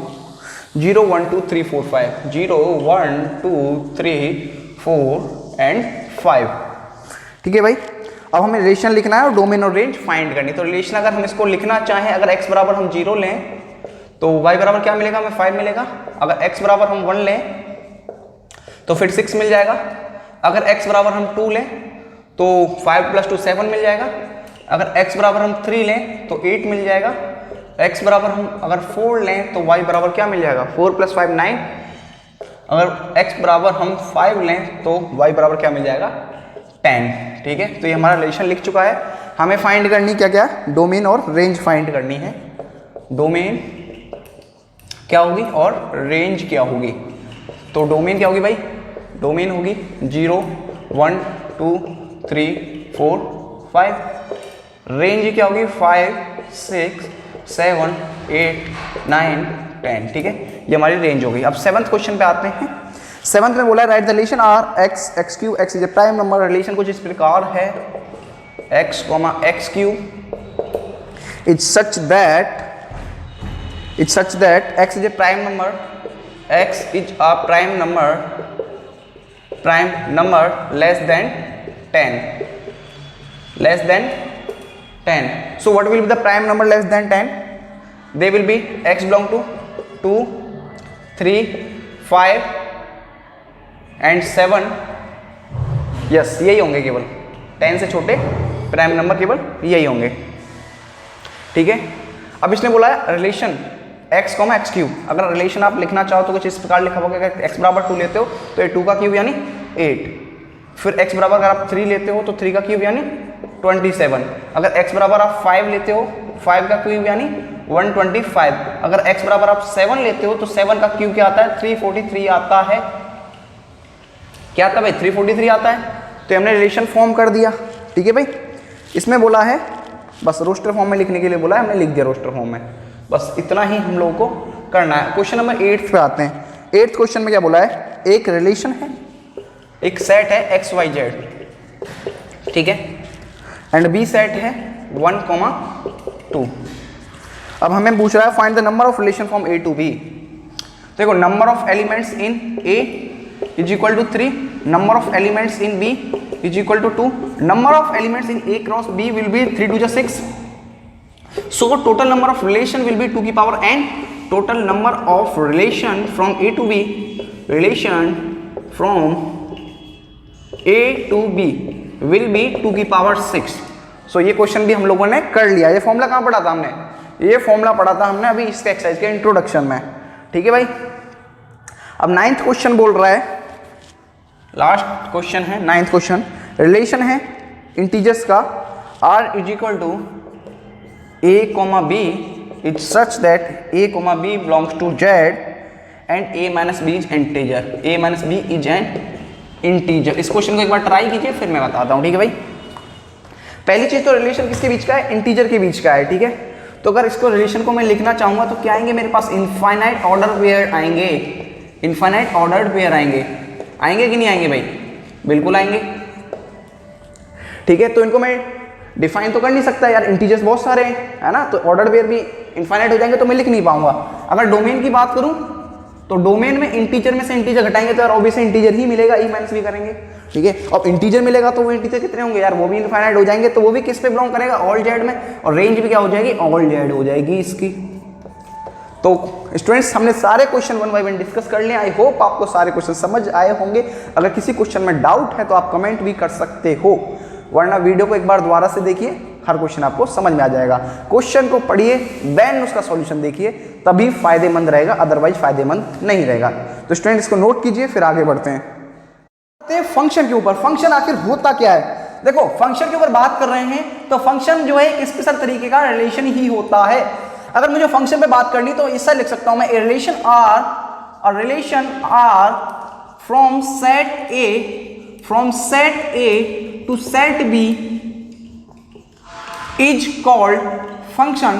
0 1 2 3 4 5, 0 1 2 3 4 and 5, ठीक है भाई। अब हमें रिलेशन लिखना है और डोमेन और रेंज फाइंड करनी। तो रिलेशन अगर हम इसको लिखना चाहें, अगर x बराबर हम 0 लें तो y बराबर क्या मिलेगा, हमें 5 मिलेगा। अगर x बराबर हम 1 लें तो फिर 6 मिल जाएगा। अगर x बराबर हम 2 लें तो 5 + 2 7 मिल जाएगा। अगर x बराबर हम 3 लें तो 8 मिल जाएगा। x बराबर हम अगर 4 लें तो y बराबर क्या मिल जाएगा, 4 + 5 9। अगर x बराबर हम 5 लें तो y बराबर क्या मिल जाएगा, 10, ठीक है। तो ये हमारा रिलेशन लिख चुका है। हमें फाइंड करनी क्या क्या, डोमेन और रेंज फाइंड करनी है। डोमेन क्या होगी और रेंज क्या होगी। तो डोमेन क्या होगी भाई, डोमेन होगी 0 1 2 3 4 5। रेंज क्या होगी 5 6 7 8 9 10, ठीक है। ये हमारी रेंज हो गई। अब 7th क्वेश्चन पे आते हैं। 7th में बोला है write the relation R x x3 x is a prime number. Relation कुछ इस प्रकार है x, x3 is such that x is a prime number, x is a prime number less than 10। So what will be the prime number less than 10? They will be x belong to 2 3 5 and 7। Yes, यही होंगे केवल 10 से छोटे prime number, केवल यही होंगे, ठीक है। अब इसने बोला है रिलेशन x, x3। अगर रिलेशन आप लिखना चाहो तो कुछ इस प्रकार लिखा होगा। अगर x बराबर 2 लेते हो तो ये 2 का क्यूब यानी 8। फिर x बराबर अगर आप 3 लेते हो तो 3 का क्यूब यानी 27। अगर x बराबर आप 5 लेते हो, 5 का क्यूब यानी 125। अगर x बराबर आप 7 लेते हो तो 7 का क्यूब क्या आता है, 343 आता है। क्या आता है भाई, 343 आता है। तो हमने रिलेशन फॉर्म कर दिया, ठीक है भाई। इसमें बोला है बस रोस्टर फॉर्म में लिखने के लिए बोला है, हमने लिख दिया रोस्टर फॉर्म में। बस इतना ही हम लोगों को करना है। क्वेश्चन नंबर 8 पे आते हैं। 8th क्वेश्चन में क्या बोला है, एक रिलेशन है, एक सेट है XYZ, ठीक है, एंड बी सेट है 1, 2। अब हमें पूछ रहा है find the number of relation from A to B। देखो number of elements in A is equal to 3 number of elements in B is equal to 2. Number of elements in A cross B will be 3 to the 6. So total number of relation will be 2 की power n. Total number of relation from A to B, relation from A to B will be 2 की power 6. So ये question भी हम लोगों ने कर लिया. ये फॉर्मूला कहाँ पढ़ा था हमने? ये फॉर्मूला पढ़ा था हमने अभी इसके एक्सरसाइज के इंट्रोडक्शन में. ठीक है भाई. अब 9th क्वेश्चन बोल रहा है, लास्ट क्वेश्चन है 9th क्वेश्चन. रिलेशन है इंटीजर्स का r is equal to a comma b is such that a comma b belongs to z and a minus b is integer. a minus b is an integer. इस question को एक बार try कीजिए फिर मैं बताता हूँ. ठीक है भाई. पहली चीज तो रिलेशन किसके बीच का है? इंटीजर के बीच का है. ठीक है. तो अगर इसको रिलेशन को मैं लिखना चाहूंगा तो क्या आएंगे मेरे पास? इनफाइनाइट ऑर्डर पेयर आएंगे. इनफाइनाइट ऑर्डर्ड पेयर आएंगे. आएंगे कि नहीं आएंगे भाई? बिल्कुल आएंगे. ठीक है. तो इनको मैं डिफाइन तो कर नहीं सकता यार, इंटीजर्स बहुत सारे हैं, है ना. तो ऑर्डर पेयर भी इनफाइनाइट हो जाएंगे तो मैं लिख नहीं पाऊंगा. अगर डोमेन की बात करूं तो डोमेन में इंटीजर में से इंटीजर घटाएंगे तो यार ऑब्वियसली इंटीजर ही मिलेगा, ई माइनस भी करेंगे. ठीक है. अब इंटीजर मिलेगा तो वो इंटीजर कितने होंगे यार? वो भी इनफाइनाइट हो जाएंगे. तो वो भी किस पे बिलोंग करेगा? ऑल जेड में. और रेंज भी क्या हो जाएगी? ऑल जेड हो जाएगी इसकी. तो स्टूडेंट्स हमने सारे क्वेश्चन 1 बाय 1 डिस्कस कर लिए. आई होप आपको सारे क्वेश्चन समझ आए होंगे. अगर किसी क्वेश्चन में डाउट है तो आप कमेंट भी कर सकते हो, वरना वीडियो को एक बार दोबारा से देखिए, हर क्वेश्चन आपको समझ में आ जाएगा. क्वेश्चन को पढ़िए, देन उसका सॉल्यूशन देखिए, तभी फायदेमंद रहेगा, अदरवाइज फायदेमंद नहीं रहेगा. तो स्टूडेंट इसको नोट कीजिए, फिर आगे बढ़ते हैं. फंक्शन के ऊपर. फंक्शन आखिर होता क्या है? देखो फंक्शन के ऊपर बात कर रहे हैं तो फंक्शन जो है एक स्पेशल तरीके का रिलेशन ही होता है. अगर मुझे फंक्शन पे बात करनी तो इससे लिख सकता हूं मैं, relation R from set A to set B is called function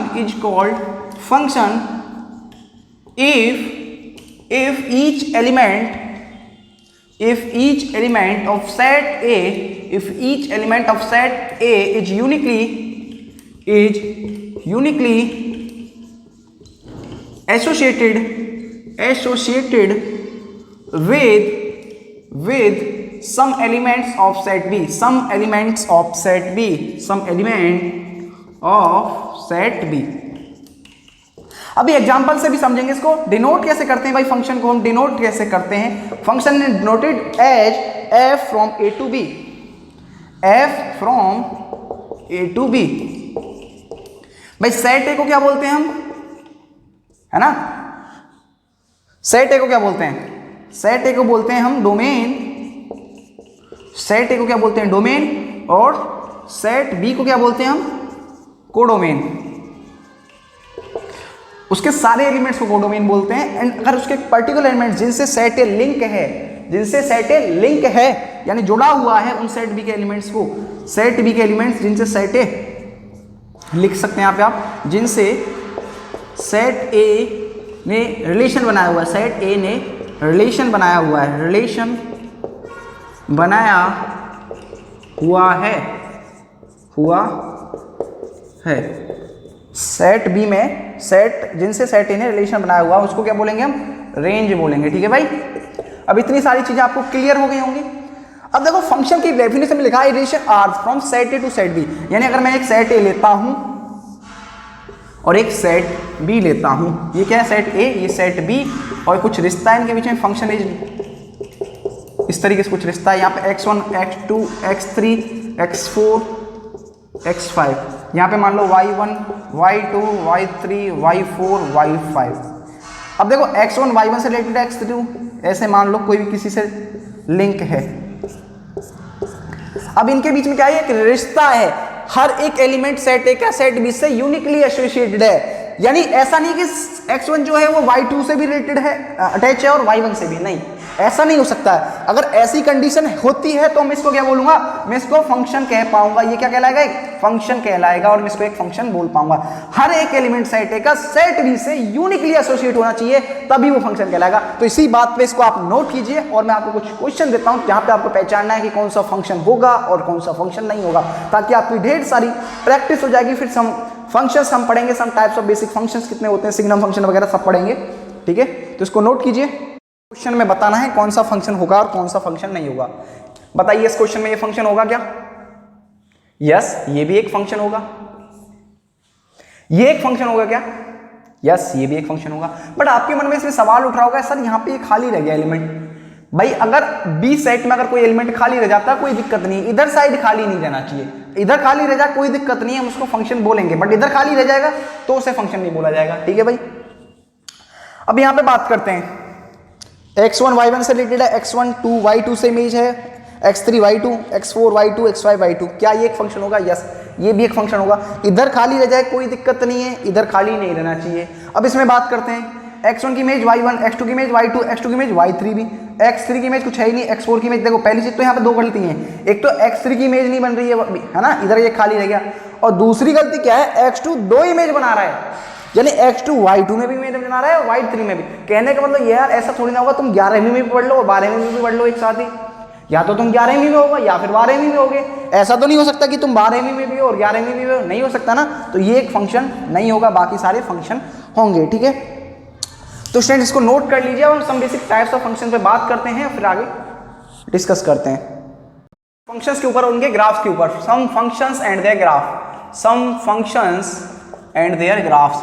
if each element of set A is uniquely associated with some elements of set B, अभी एग्जांपल से भी समझेंगे इसको. डिनोट कैसे करते हैं भाई फंक्शन को? हम डिनोट कैसे करते हैं? Function is denoted as f from a to b. भाई सेट ए को क्या बोलते हैं हम? है ना. सेट ए को क्या बोलते हैं? सेट ए को बोलते हैं हम डोमेन. सेट ए को क्या बोलते हैं? डोमेन. और सेट बी को क्या बोलते हैं हम? कोडोमेन. उसके सारे एलिमेंट्स को कोडोमेन बोलते हैं. एंड अगर उसके पर्टिकुलर एलिमेंट्स जिनसे सेट ए लिंक है, यानी जुड़ा हुआ है उन सेट बी के एलिमेंट्स को, सेट बी के एलिमेंट्स जिनसे सेट ए लिख सकते हैं यहाँ पे आप, जिनसे सेट ए ने रिलेशन बनाया हुआ है, सेट ए ने रिलेशन बनाया हुआ है. सेट बी में जिनसे सेट ए ने रिलेशन बनाया हुआ है उसको क्या बोलेंगे हम? रेंज बोलेंगे. ठीक है भाई. अब इतनी सारी चीजें आपको क्लियर हो गई होंगी. अब देखो फंक्शन की डेफिनेशन में लिखा है relation R from set A to set B. यानी अगर मैं एक सेट ए लेता हूं और एक सेट बी लेता हूं, ये क्या है? सेट ए, ये सेट बी, और कुछ रिश्ता है इनके बीच में. फंक्शन इज इस तरीके से कुछ रिश्ता है. यहाँ पे x1 x2 x3 x4 x5. यहाँ पे मान लो y1 y2 y3 y4 y5. अब देखो x1 y1 से रिलेटेड x2 ऐसे मान लो कोई भी किसी से लिंक है. अब इनके बीच में क्या है? एक रिश्ता है. हर एक एलिमेंट सेट ए का सेट बी से यूनिकली एसोसिएटेड है. यानी ऐसा नहीं कि x1 जो है वो y2 से भी रिलेटेड है, अटैच है, और y1 से भी नहीं. ऐसा नहीं हो सकता है. अगर ऐसी कंडीशन होती है तो मैं इसको क्या बोलूंगा? मैं इसको फंक्शन कह पाऊंगा. ये क्या कहलाएगा? एक फंक्शन कहलाएगा, और मैं इसको एक फंक्शन बोल पाऊंगा. हर एक एलिमेंट सेट ए का सेट बी से यूनिकली एसोसिएट होना चाहिए, तभी वो फंक्शन कहलाएगा. तो इसी बात पे इसको आप नोट कीजिए, और मैं आपको कुछ क्वेश्चन देता हूं जहां पे आपको पहचानना है कि कौन सा फंक्शन होगा और कौन सा फंक्शन नहीं होगा, ताकि आपकी ढेर सारी प्रैक्टिस हो जाएगी. फिर फंक्शंस हम पढ़ेंगे, some types of basic functions कितने होते हैं, सिग्नम फंक्शन वगैरह सब पढ़ेंगे. ठीक है. तो इसको नोट कीजिए. क्वेश्चन में बताना है कौन सा फंक्शन होगा और कौन सा फंक्शन नहीं होगा। बताइए इस क्वेश्चन में ये फंक्शन होगा क्या? यस, ये भी एक फंक्शन होगा। ये एक फंक्शन होगा क्या? यस, ये भी एक फंक्शन होगा। बट आपके मन में इसमें सवाल उठ रहा होगा सर यहाँ पे खाली रह गया एलिमेंट। भाई अगर बी सेट में अगर कोई एलिमेंट खाली रह जाता है कोई दिक्कत नहीं, इधर साइड खाली नहीं रहना चाहिए। इधर खाली रह जाए कोई दिक्कत नहीं, हम उसको फंक्शन बोलेंगे, बट इधर खाली रह जाएगा तो उसे फंक्शन नहीं बोला जाएगा। ठीक है भाई, अब यहां पे बात करते हैं x1 y1 से रिलेटेड है, x1 2 y2 से इमेज है, x3 y2, x4 y2, x5 y2। क्या ये एक फंक्शन होगा? यस, ये भी एक फंक्शन होगा। इधर खाली रह जाए कोई दिक्कत नहीं है, इधर खाली नहीं रहना चाहिए। अब इसमें बात करते हैं x1 की इमेज y1, x2 की इमेज y2, x2 की इमेज y3 भी, x3 की इमेज कुछ है ही नहीं, x4 की इमेज। देखो पहली चीज तो यहाँ पे दो गलती हैं, एक तो x3 की इमेज नहीं बन रही है ना, इधर ये खाली रह गया, और दूसरी गलती क्या है, x2 दो इमेज बना रहा है, यानी x2 y2 में भी इमेज बना रहा है और y3 में भी। कहने का मतलब ये यार ऐसा थोड़ी ना होगा तुम 11वीं में भी पढ़ लो और 12वीं में भी पढ़ लो एक साथ ही, या तो तुम 11वीं में होगा या फिर 12वीं में होगे। ऐसा तो नहीं हो सकता कि तुम 12वीं में भी हो और 11वीं में भी हो, नहीं हो सकता ना। तो ये एक फंक्शन नहीं होगा, बाकी सारे फंक्शन होंगे। ठीक है, तो स्टूडेंट इसको नोट कर लीजिए। हम some basic types of function पे बात करते हैं, फिर आगे डिस्कस करते हैं फंक्शंस के ऊपर, उनके ग्राफ्स के ऊपर। Some functions and their graph, some functions and their graphs,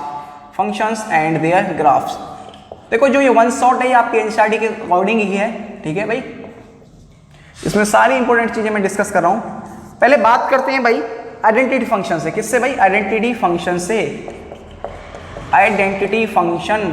functions and their graphs. देखो जो ये वन शॉट है ये आपके एनसीईआरटी के अकॉर्डिंग ही है। ठीक है भाई, इसमें सारी इंपॉर्टेंट चीजें मैं डिस्कस कर रहा हूं। पहले बात करते हैं भाई आइडेंटिटी फंक्शन से। किससे भाई? आइडेंटिटी फंक्शन से। आइडेंटिटी फंक्शन,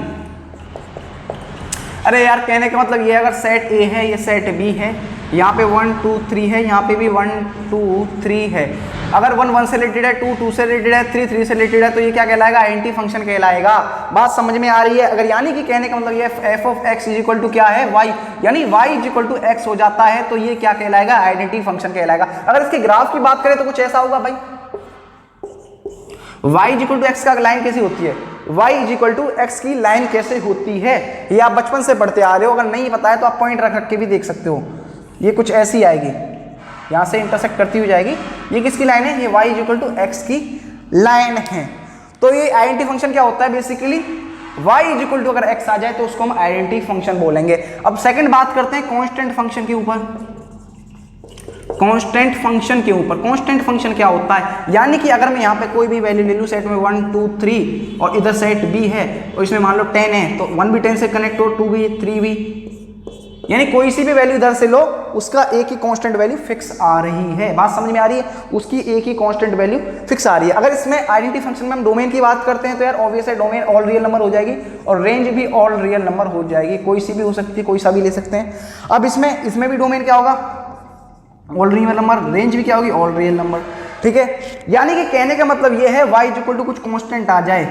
अरे यार कहने का मतलब ये अगर सेट ए है, ये सेट बी है, यहाँ पे 1 2 3 है, यहाँ पे भी 1 2 3 है। अगर 1 1 से रिलेटेड है, 2 2 से रिलेटेड है, 3 3 से रिलेटेड है, तो ये क्या कहलाएगा? आइडेंटिटी फंक्शन कहलाएगा। बात समझ में आ रही है? अगर यानी कि कहने का मतलब ये f of x is equal to क्या है? y, यानी y is equal to x हो जाता है, तो ये क्या कहलाएगा? आइडेंटिटी फंक्शन कहलाएगा। अगर इसके ग्राफ की बात करें तो कुछ ऐसा होगा भाई, y is equal to x का लाइन कैसी होती है? y is equal to x की लाइन कैसे होती है ये आप बचपन से पढ़ते आ रहे हो। अगर नहीं पता है तो आप पॉइंट रख रख के भी देख सकते हो। ये कुछ ऐसी आएगी, यहां से इंटरसेक्ट करती हुई जाएगी। ये किसकी लाइन है? ये y is equal to x की लाइन है। तो ये आइडेंटिटी फंक्शन क्या होता है? Basically y is equal to अगर x आ जाए तो उसको हम आइडेंटिटी फंक्शन बोलेंगे। अब सेकंड बात करते हैं कांस्टेंट फंक्शन के ऊपर। कांस्टेंट फंक्शन के ऊपर, कांस्टेंट फंक्शन क्या होता है? यानी कि अगर मैं यहाँ पे कोई भी वैल्यू ले लूँ, सेट में 1 2 3 और इधर सेट b है और इसमें मान लो 10 है, तो 1 भी 10 से कनेक्ट हो, 2 भी 3 भी, यानी कोई सी भी वैल्यू इधर से लो उसका एक ही कांस्टेंट वैल्यू फिक्स आ रही है। बात समझ में आ रही है? उसकी एक ही कांस्टेंट वैल्यू फिक्स आ रही है। अगर इसमें आइडेंटिटी फंक्शन में हम डोमेन की बात करते हैं तो यार ऑब्वियस है डोमेन ऑल रियल नंबर हो जाएगी और रेंज भी ऑल रियल नंबर हो जाएगी। कोई सी भी हो सकती है, कोई सा भी ले सकते हैं। अब इसमें भी डोमेन क्या होगा? All real number. रेंज भी क्या होगी? All real number. ठीक है, यानी कि कहने का मतलब ये है y इज इक्वल टू कुछ कांस्टेंट आ जाए।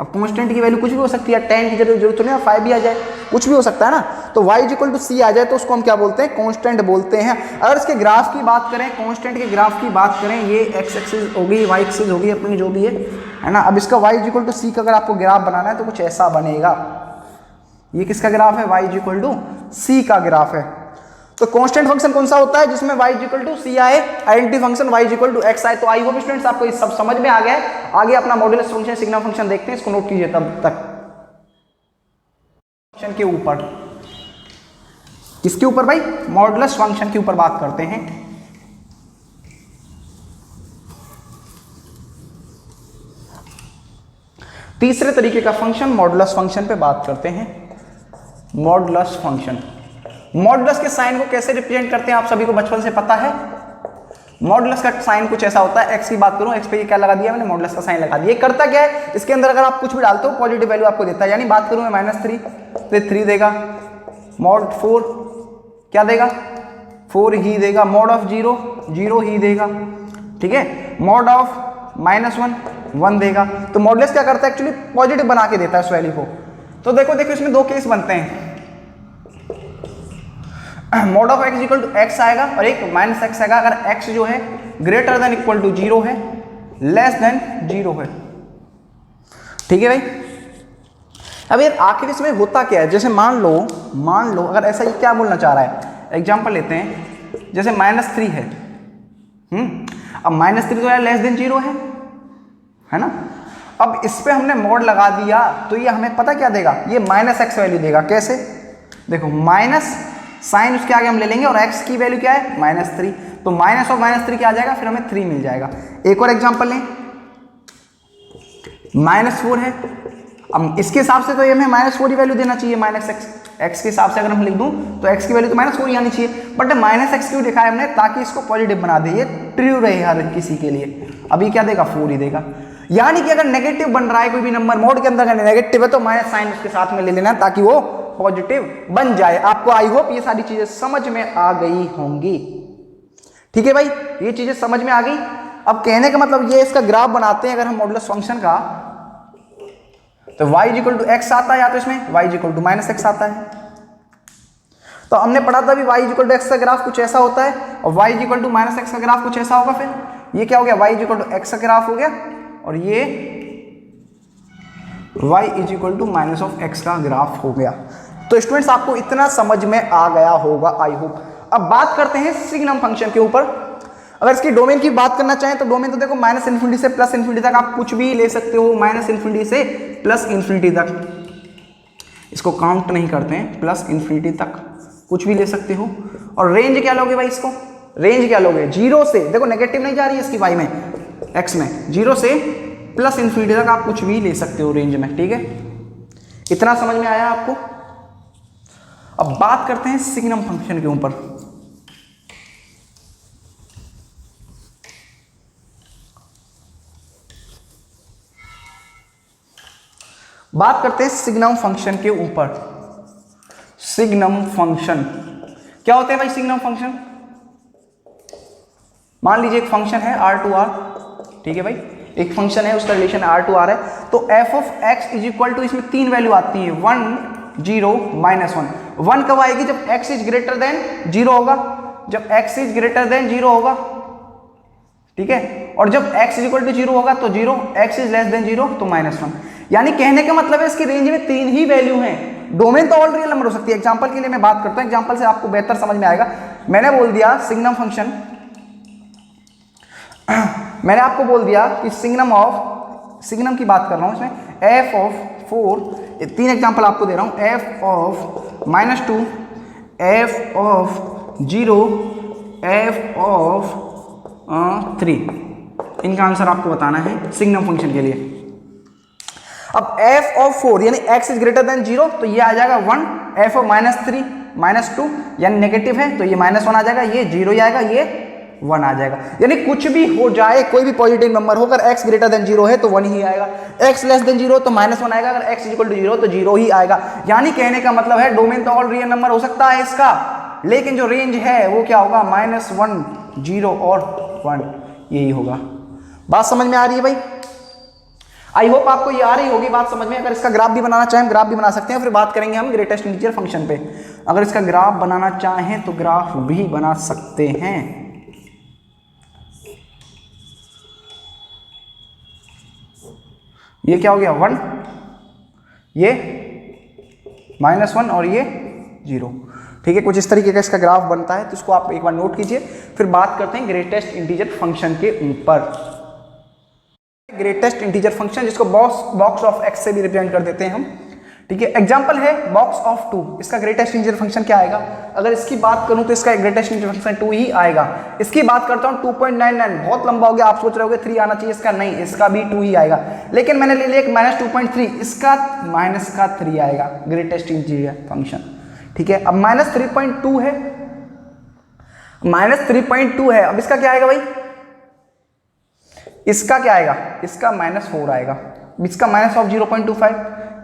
अब कांस्टेंट की वैल्यू कुछ भी हो सकती है, 10 की जरूरत नहीं है, 5 भी आ जाए, कुछ भी हो सकता है ना। तो y is equal to c आ जाए तो उसको हम क्या बोलते हैं? कांस्टेंट बोलते हैं। अगर इसके ग्राफ की बात करें, कांस्टेंट के ग्राफ की बात करें, ये x एक्सिस होगी, y एक्सिस होगी अपनी जो भी है ना। अब इसका y is equal to c का अगर आपको ग्राफ बनाना है तो कुछ ऐसा बनेगा। ये किसका ग्राफ है? y is equal to c का ग्राफ है। तो कांस्टेंट फंक्शन कौन सा होता है? जिसमें y is equal to c आए, identity function y is equal to x आए। तो आई होप स्टूडेंट्स आपको ये सब समझ में आ गया है। आगे अपना मॉड्यूलस फंक्शन, सिग्मा फंक्शन देखते हैं, इसको नोट कीजिए तब तक। फंक्शन के ऊपर, किसके ऊपर भाई? मॉड्यूलस फंक्शन के ऊपर बात करते हैं। तीसरे तरीके का फंक्शन मॉड्यूलस फंक्शन पे बात करते हैं। मॉड्यूलस फंक्शन, मॉडुलस के साइन को कैसे रिप्रेजेंट करते हैं आप सभी को बचपन से पता है। मॉडुलस का साइन कुछ ऐसा होता है, x की बात करूं, x पे ये क्या लगा दिया मैंने? मॉडुलस का साइन लगा दिया। ये करता क्या है? इसके अंदर अगर आप कुछ भी डालते हो पॉजिटिव वैल्यू आपको देता है। यानी बात करूं मैं -3 तो 3 देगा, मॉड 4 क्या देगा? 4 ही देगा, मॉड ऑफ 0 0 ही देगा। ठीक है, मॉड ऑफ -1 1 देगा। तो मॉडुलस क्या करता है? एक्चुअली पॉजिटिव बना के देता है उस वैल्यू को। तो देखो इसमें दो केस बनते हैं, mod of x equal to x आएगा और एक -x आएगा अगर x जो है ग्रेटर देन इक्वल टू 0 है, लेस देन 0 है। ठीक है भाई। अब यार आखिर इसमें होता क्या है? जैसे मान लो अगर ऐसा ये क्या बोलना चाह रहा है, एग्जांपल लेते हैं, जैसे -3 है। अब -3 तो यार लेस देन 0 है ना। अब इस पे हमने मॉड लगा दिया तो ये हमें पता क्या देगा? ये -x वैल्यू देगा। कैसे? देखो माइनस साइन उसके आगे हम ले लेंगे और x की वैल्यू क्या है -3, तो माइनस ऑफ -3 क्या आ जाएगा, फिर हमें 3 मिल जाएगा। एक और एग्जांपल लें, -4 है, अब इसके हिसाब से तो ये हमें -4 ही वैल्यू देना चाहिए, -x के हिसाब से अगर हम लिख दूं तो x की वैल्यू तो -4 ही आनी चाहिए, बट -x क्यों लिखा है हमने, ताकि इसको पॉजिटिव बना दे, ये ट्रू रहे हर किसी के लिए। अभी क्या देगा 4 ही देगा, यानी कि अगर नेगेटिव बन रहा है कोई भी नंबर मोड के अंदर, अगर नेगेटिव है तो माइनस साइन उसके साथ में ले लेना ताकि वो पॉजिटिव बन जाए। आपको आई होप ये सारी चीजें समझ में आ गई होंगी। ठीक है भाई, ये चीजें समझ में आ गई। अब कहने का मतलब ये, इसका ग्राफ बनाते हैं अगर हम मॉडुलस फंक्शन का, तो y इक्वल टू एक्स आता है, या तो इसमें y इक्वल टू -x आता है। तो हमने पढ़ा था भी y इक्वल टू एक्स का ग्राफ कुछ ऐसा होता है और y इक्वल टू -x का ग्राफ कुछ ऐसा होगा। फिर ये क्या हो गया, y इक्वल टू एक्स का ग्राफ हो गया और ये y is equal to minus of x का ग्राफ हो गया। तो स्टूडेंट्स आपको इतना समझ में आ गया होगा आई होप। अब बात करते हैं सिग्नम फंक्शन के ऊपर। अगर इसकी डोमेन की बात करना चाहें तो डोमेन तो देखो -∞ से +∞ तक आप कुछ भी ले सकते हो, -∞ से +∞ तक, इसको काउंट नहीं करते हैं, +∞ तक कुछ भी ले सकते हो। और रेंज क्या लोगे भाई, इसको रेंज क्या लोगे, 0 से, देखो नेगेटिव नहीं जा रही है इसकी y में, x में, 0 से +∞ तक आप कुछ भी ले सकते हो रेंज में। ठीक है, इतना समझ में आया आपको। अब बात करते हैं सिग्नम फंक्शन के ऊपर। बात करते हैं सिग्नम फंक्शन के ऊपर। सिग्नम फंक्शन क्या होते हैं भाई, सिग्नम फंक्शन मान लीजिए एक फंक्शन है r2r, ठीक है भाई, एक फंक्शन है उसका रिलेशन r2r है, तो f of x is equal to, इसमें 3 वैल्यू आती है, 1 0 -1। 1 कब आएगी, जब x इज ग्रेटर देन 0 होगा, जब x इज ग्रेटर देन 0 होगा, ठीक है, और जब x इज इक्वल टू 0 होगा तो 0, x इज लेस देन 0 तो -1। यानी कहने का मतलब है इसकी रेंज में 3 ही वैल्यू हैं। डोमेन तो ऑल रियल नंबर हो सकती है। एग्जांपल के लिए मैं बात करता हूं, एग्जांपल से आपको बेहतर समझ में आएगा। मैंने बोल दिया सिग्नम फंक्शन, मैंने आपको बोल दिया कि सिग्नम की बात कर रहा हूं, इसमें f ऑफ 4, 3 एग्जांपल आपको दे रहा हूं, f of -2, f of 0, f of 3, इनका आंसर आपको बताना है सिग्नम फंक्शन के लिए। अब f ऑफ 4 यानी x इज ग्रेटर देन 0, तो ये आ जाएगा 1, f ऑफ -3 -2 यानी नेगेटिव है तो ये -1 आ जाएगा, ये 0 ही आएगा, ये 1 आ जाएगा। यानी कुछ भी हो जाए, कोई भी पॉजिटिव नंबर हो, अगर x ग्रेटर देन 0 है तो 1 ही आएगा, x लेस देन 0 तो -1 आएगा, अगर x इक्वल टू 0 तो 0 ही आएगा। यानी कहने का मतलब है डोमेन तो ऑल रियल नंबर हो सकता है इसका, लेकिन जो रेंज है वो क्या होगा, -1 0 और 1, यही होगा। बात समझ में आ रही है भाई? आई होप आपको ये आ रही होगी बात समझ में। अगर इसका ग्राफ भी बनाना चाहें ग्राफ भी बना सकते हैं, फिर बात करेंगे हम ग्रेटेस्ट इंटीजर फंक्शन पे। अगर इसका ग्राफ बनाना चाहें तो ग्राफ भी बना सकते हैं। ये क्या हो गया 1, ये -1 और ये 0, ठीक है, कुछ इस तरीके का इसका ग्राफ बनता है, तो इसको आप एक बार नोट कीजिए। फिर बात करते हैं ग्रेटेस्ट इंटीजर फंक्शन के ऊपर। ग्रेटेस्ट इंटीजर फंक्शन जिसको बॉक्स ऑफ x से भी रिप्रेजेंट कर देते हैं हम, ठीक है। एग्जांपल है बॉक्स ऑफ 2, इसका ग्रेटेस्ट इंटीजर फंक्शन क्या आएगा? अगर इसकी बात करूं तो इसका ग्रेटेस्ट इंटीजर फंक्शन 2 ही आएगा। इसकी बात करता हूं 2.99, बहुत लंबा हो गया, आप सोच रहे होगे 3 आना चाहिए, इसका नहीं, इसका भी 2 ही आएगा। लेकिन मैंने ले लिया एक -2.3, इसका -3 आएगा ग्रेटेस्ट इंटीजर फंक्शन, ठीक है। अब -3.2 है, -3.2 है, अब इसका क्या आएगा भाई? इसका क्या आएगा? इसका -4 आएगा, इसका -0.25,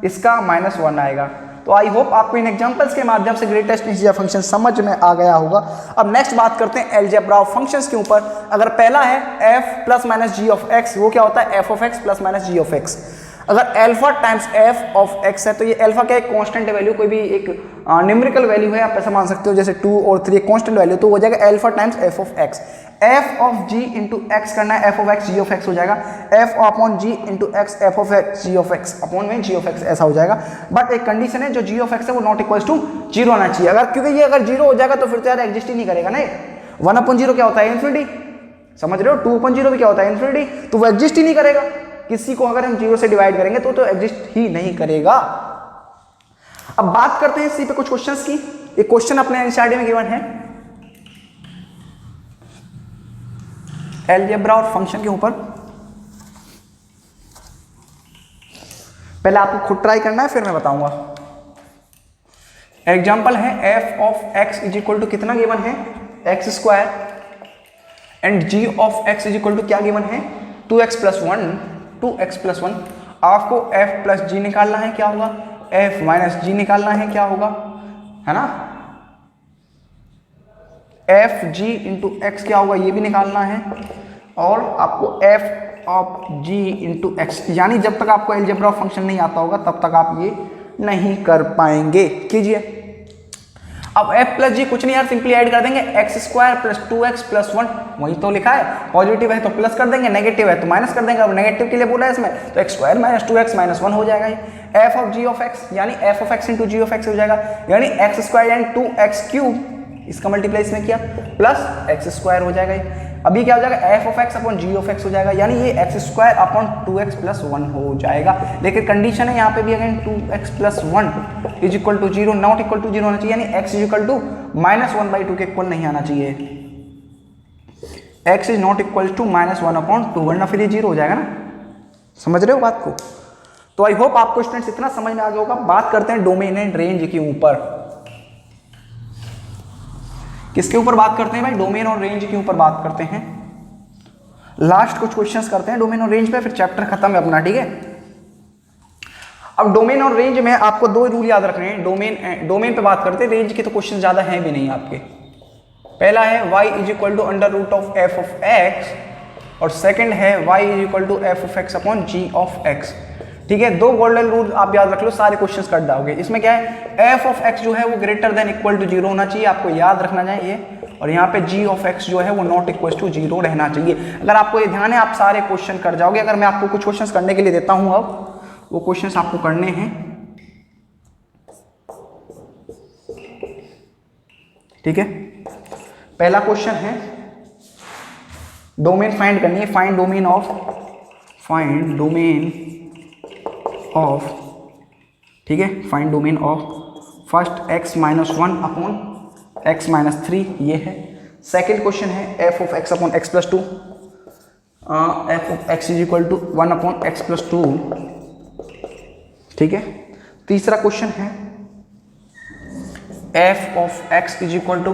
इसका -1 आएगा। तो आई होप आपको इन एग्जांपल्स के माध्यम से ग्रेटेस्ट इंटीजर फंक्शन समझ में आ गया होगा। अब नेक्स्ट बात करते हैं अलजेब्रा ऑफ फंक्शंस के ऊपर। अगर पहला है f + g ऑफ x, वो क्या होता है? f of x + g of x। अगर alpha times f of x है तो ये अल्फा क्या एक कांस्टेंट वैल्यू, कोई भी एक न्यूमेरिकल वैल्यू है, आप ऐसा मान सकते हो, जैसे 2 और 3 एक कांस्टेंट वैल्यू, तो हो जाएगा alpha times f of x। f of g into x करना है, f of x g of x हो जाएगा, f upon g into x f of x g of x upon में g ऑफ x, ऐसा हो जाएगा। But एक condition है, जो g ऑफ x है वो नॉट इक्वल टू 0 आना चाहिए। अगर क्योंकि ये अगर 0 हो जाएगा तो फिर तो यार एग्जिस्ट ही नहीं करेगा ना। 1/0 क्या होता है? इन्फिनिटी, समझ रहे हो? 2/0 भी क्या होता है? इन्फिनिटी, तो वो एग्जिस्ट ही नहीं करेगा। किसी को अगर हम 0 से डिवाइड करेंगे तो एग्जिस्ट ही नहीं करेगा। अब बात करते हैं इसी पे कुछ क्वेश्चंस की। एक क्वेश्चन अपने एनसीईआरटी में गिवन है अलजेब्रा और फंक्शन के ऊपर। पहले आपको खुद ट्राई करना है, फिर मैं बताऊंगा। एग्जाम्पल है f of x is equal to कितना गिवन है, x square, and g of x is equal to क्या गिवन है, 2x प्लस 1, 2x प्लस 1। आपको f प्लस जी निकालना है, क्या होगा, f माइनस जी निकालना है, क्या होगा, है ना, एफ जी इंटू एक्स क्या होगा, ये भी निकालना है, और आपको f of g into x, यानी जब तक आपको अलजेब्रा ऑफ फंक्शन नहीं आता होगा तब तक आप ये नहीं कर पाएंगे। कीजिए। अब f प्लस जी कुछ नहीं यार, सिंपली ऐड कर देंगे, x square plus 2x plus 1, वही तो लिखा है, पॉजिटिव है तो प्लस कर देंगे, नेगेटिव है तो माइनस कर देंगे। अब नेगेटिव के लिए बोला है इसमें, तो x square minus 2x minus 1 हो जाएगा। F of G of X यानी F of X into G of x हो जाएगा, यानी एक्स स्क्वायर यानी 2x क्यूब, इसका मल्टीप्लाई इसमें किया, प्लस एक्स स्क्वायर हो जाएगा। अभी क्या हो जाएगा, F of x upon g of x हो जाएगा, यानी ये x square upon 2x plus 1 हो जाएगा। लेकिन कंडीशन है यहाँ पे भी again 2x plus 1 is equal to 0, not equal to 0 होना चाहिए, यानी x is equal to minus 1/2 के इक्वल नहीं आना चाहिए। x is not equal to minus 1/2, वरना फिर ये 0 हो जाएगा ना। समझ रहे हो बात को? तो आई होप आपको स्टूडेंट्स इतना समझ में आ गया होगा। बात करते हैं डोमेन एंड रेंज के ऊपर। किसके ऊपर बात करते हैं भाई, डोमेन और रेंज के ऊपर बात करते हैं। लास्ट कुछ क्वेश्चंस करते हैं डोमेन और रेंज पे, फिर चैप्टर खत्म है अपना, ठीक है। अब डोमेन और रेंज में आपको दो रूल याद रखने हैं। डोमेन पे बात करते हैं, रेंज के तो क्वेश्चन ज्यादा हैं भी नहीं आपके। पहला है y is equal to under root of f of x, और सेकंड है y is equal to f of x upon g of x. ठीक है, दो गोल्डन रूल आप याद रख लो, सारे क्वेश्चंस कर जाओगे। इसमें क्या है, एफ ऑफ एक्स जो है वो ग्रेटर देन इक्वल टू 0 होना चाहिए, आपको याद रखना चाहिए, और यहाँ पे जी ऑफ एक्स जो है वो नॉट इक्वल टू 0 रहना चाहिए। अगर आपको ये ध्यान है आप सारे क्वेश्चन कर जाओगे। अगर मैं आपको कुछ क्वेश्चंस करने के लिए देता हूँ, अब वो क्वेश्चंस आपको करने हैं, ठीक है। पहला क्वेश्चन है डोमेन फाइंड करनी है, फाइंड डोमेन ऑफ, ठीक है, find domain of first x minus 1 upon x minus 3, ये है। सेकेंड क्वेश्चन है f of x upon x plus 2, f of x is equal to 1 upon x plus 2, ठीक है। तीसरा क्वेश्चन है f of x is equal to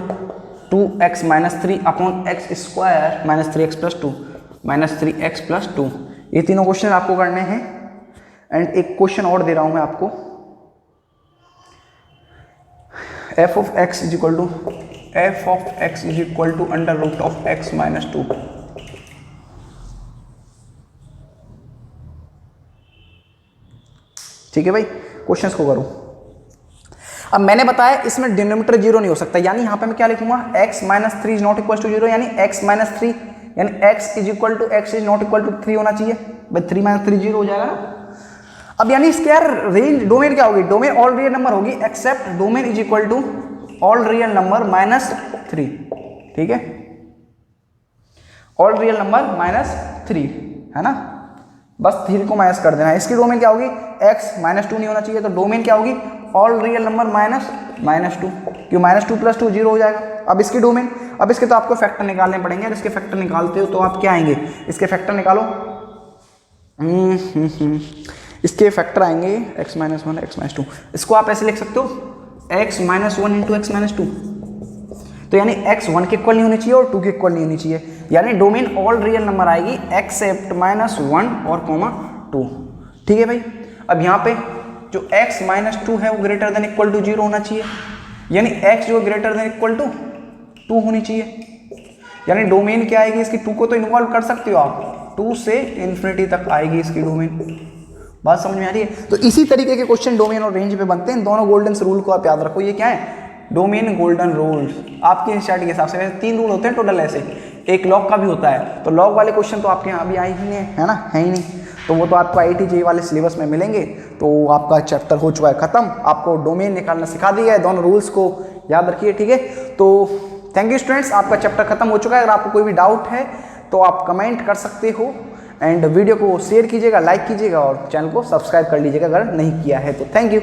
2x minus 3 upon x square minus 3x plus 2 minus 3x plus 2। ये तीनों question आपको करने हैं। एंड एक क्वेश्चन और दे रहा हूं मैं आपको, f of x is equal to under root of x minus 2। ठीक है भाई, क्वेश्चंस को करो। अब मैंने बताया इसमें डिनोमिनेटर 0 नहीं हो सकता, यानी यहां पे मैं क्या लिखूंगा, x minus 3 is not equal to 0, यानी x माइनस 3 यानी x is equal to x is not equal to 3 होना चाहिए भाई। 3 माइनस 3 0 हो जाएगा ना। अब यानी इसके यार रेंज डोमेन क्या होगी, डोमेन ऑल रियल नंबर होगी, except domain is equal to all real number minus 3, ठीक है, ऑल रियल नंबर माइनस 3, है ना। बस 3 को माइनस कर देना है। इसकी डोमेन क्या होगी, x माइनस 2 नहीं होना चाहिए, तो डोमेन क्या होगी, ऑल रियल नंबर माइनस 2, क्यों माइनस 2 प्लस 2 0 हो जाएगा। अब इसकी डोमेन, अब इसके तो आपको फैक्टर निकालने पड़ेंगे, और इसके फैक्टर निकालते हो तो आप क्या आएंगे, इसके फैक्टर निकालो, इसके फैक्टर आएंगे x माइनस 1 x माइनस 2। इसको आप ऐसे लिख सकते हो x minus 1 into x minus 2, तो यानी x 1 के इक्वल नहीं होनी चाहिए और 2 के इक्वल नहीं होनी चाहिए, यानी डोमेन ऑल रियल नंबर आएगी एक्सेप्ट माइनस 1 और कॉमा 2। ठीक है भाई। अब यहाँ पे जो x माइनस 2 है वो ग्रेटर देन इक्वल टू 0 होना चाहिए, यानी x जो ग्रेटर देन इक्वल टू 2 होनी चाहिए, यानी डोमेन क्या आएगी इसकी, 2 को तो इन्वॉल्व कर सकते हो आप, 2 से इन्फिनिटी तक आएगी इसकी डोमेन। बात समझ में आ रही है? तो इसी तरीके के क्वेश्चन डोमेन और रेंज पे बनते हैं। दोनों गोल्डन रूल को आप याद रखो। ये क्या है, डोमेन गोल्डन रूल्स। आपके इंस्टीट्यूट के हिसाब से वैसे 3 रूल होते हैं टोटल, ऐसे एक लॉग का भी होता है, तो लॉग वाले क्वेश्चन तो आपके यहाँ अभी आए ही नहीं है ना, है ही नहीं, तो वो तो आपको IIT JEE वाले सिलेबस में मिलेंगे। तो आपका चैप्टर हो चुका है खत्म, आपको डोमेन निकालना सिखा दिया है, दोनों रूल्स को याद रखिए, ठीक है। तो थैंक यू स्टूडेंट्स, आपका चैप्टर खत्म हो चुका है। अगर आपको कोई भी डाउट है तो आप कमेंट कर सकते हो, एंड वीडियो को शेयर कीजिएगा, लाइक कीजिएगा, और चैनल को सब्सक्राइब कर लीजिएगा अगर नहीं किया है तो। Thank you.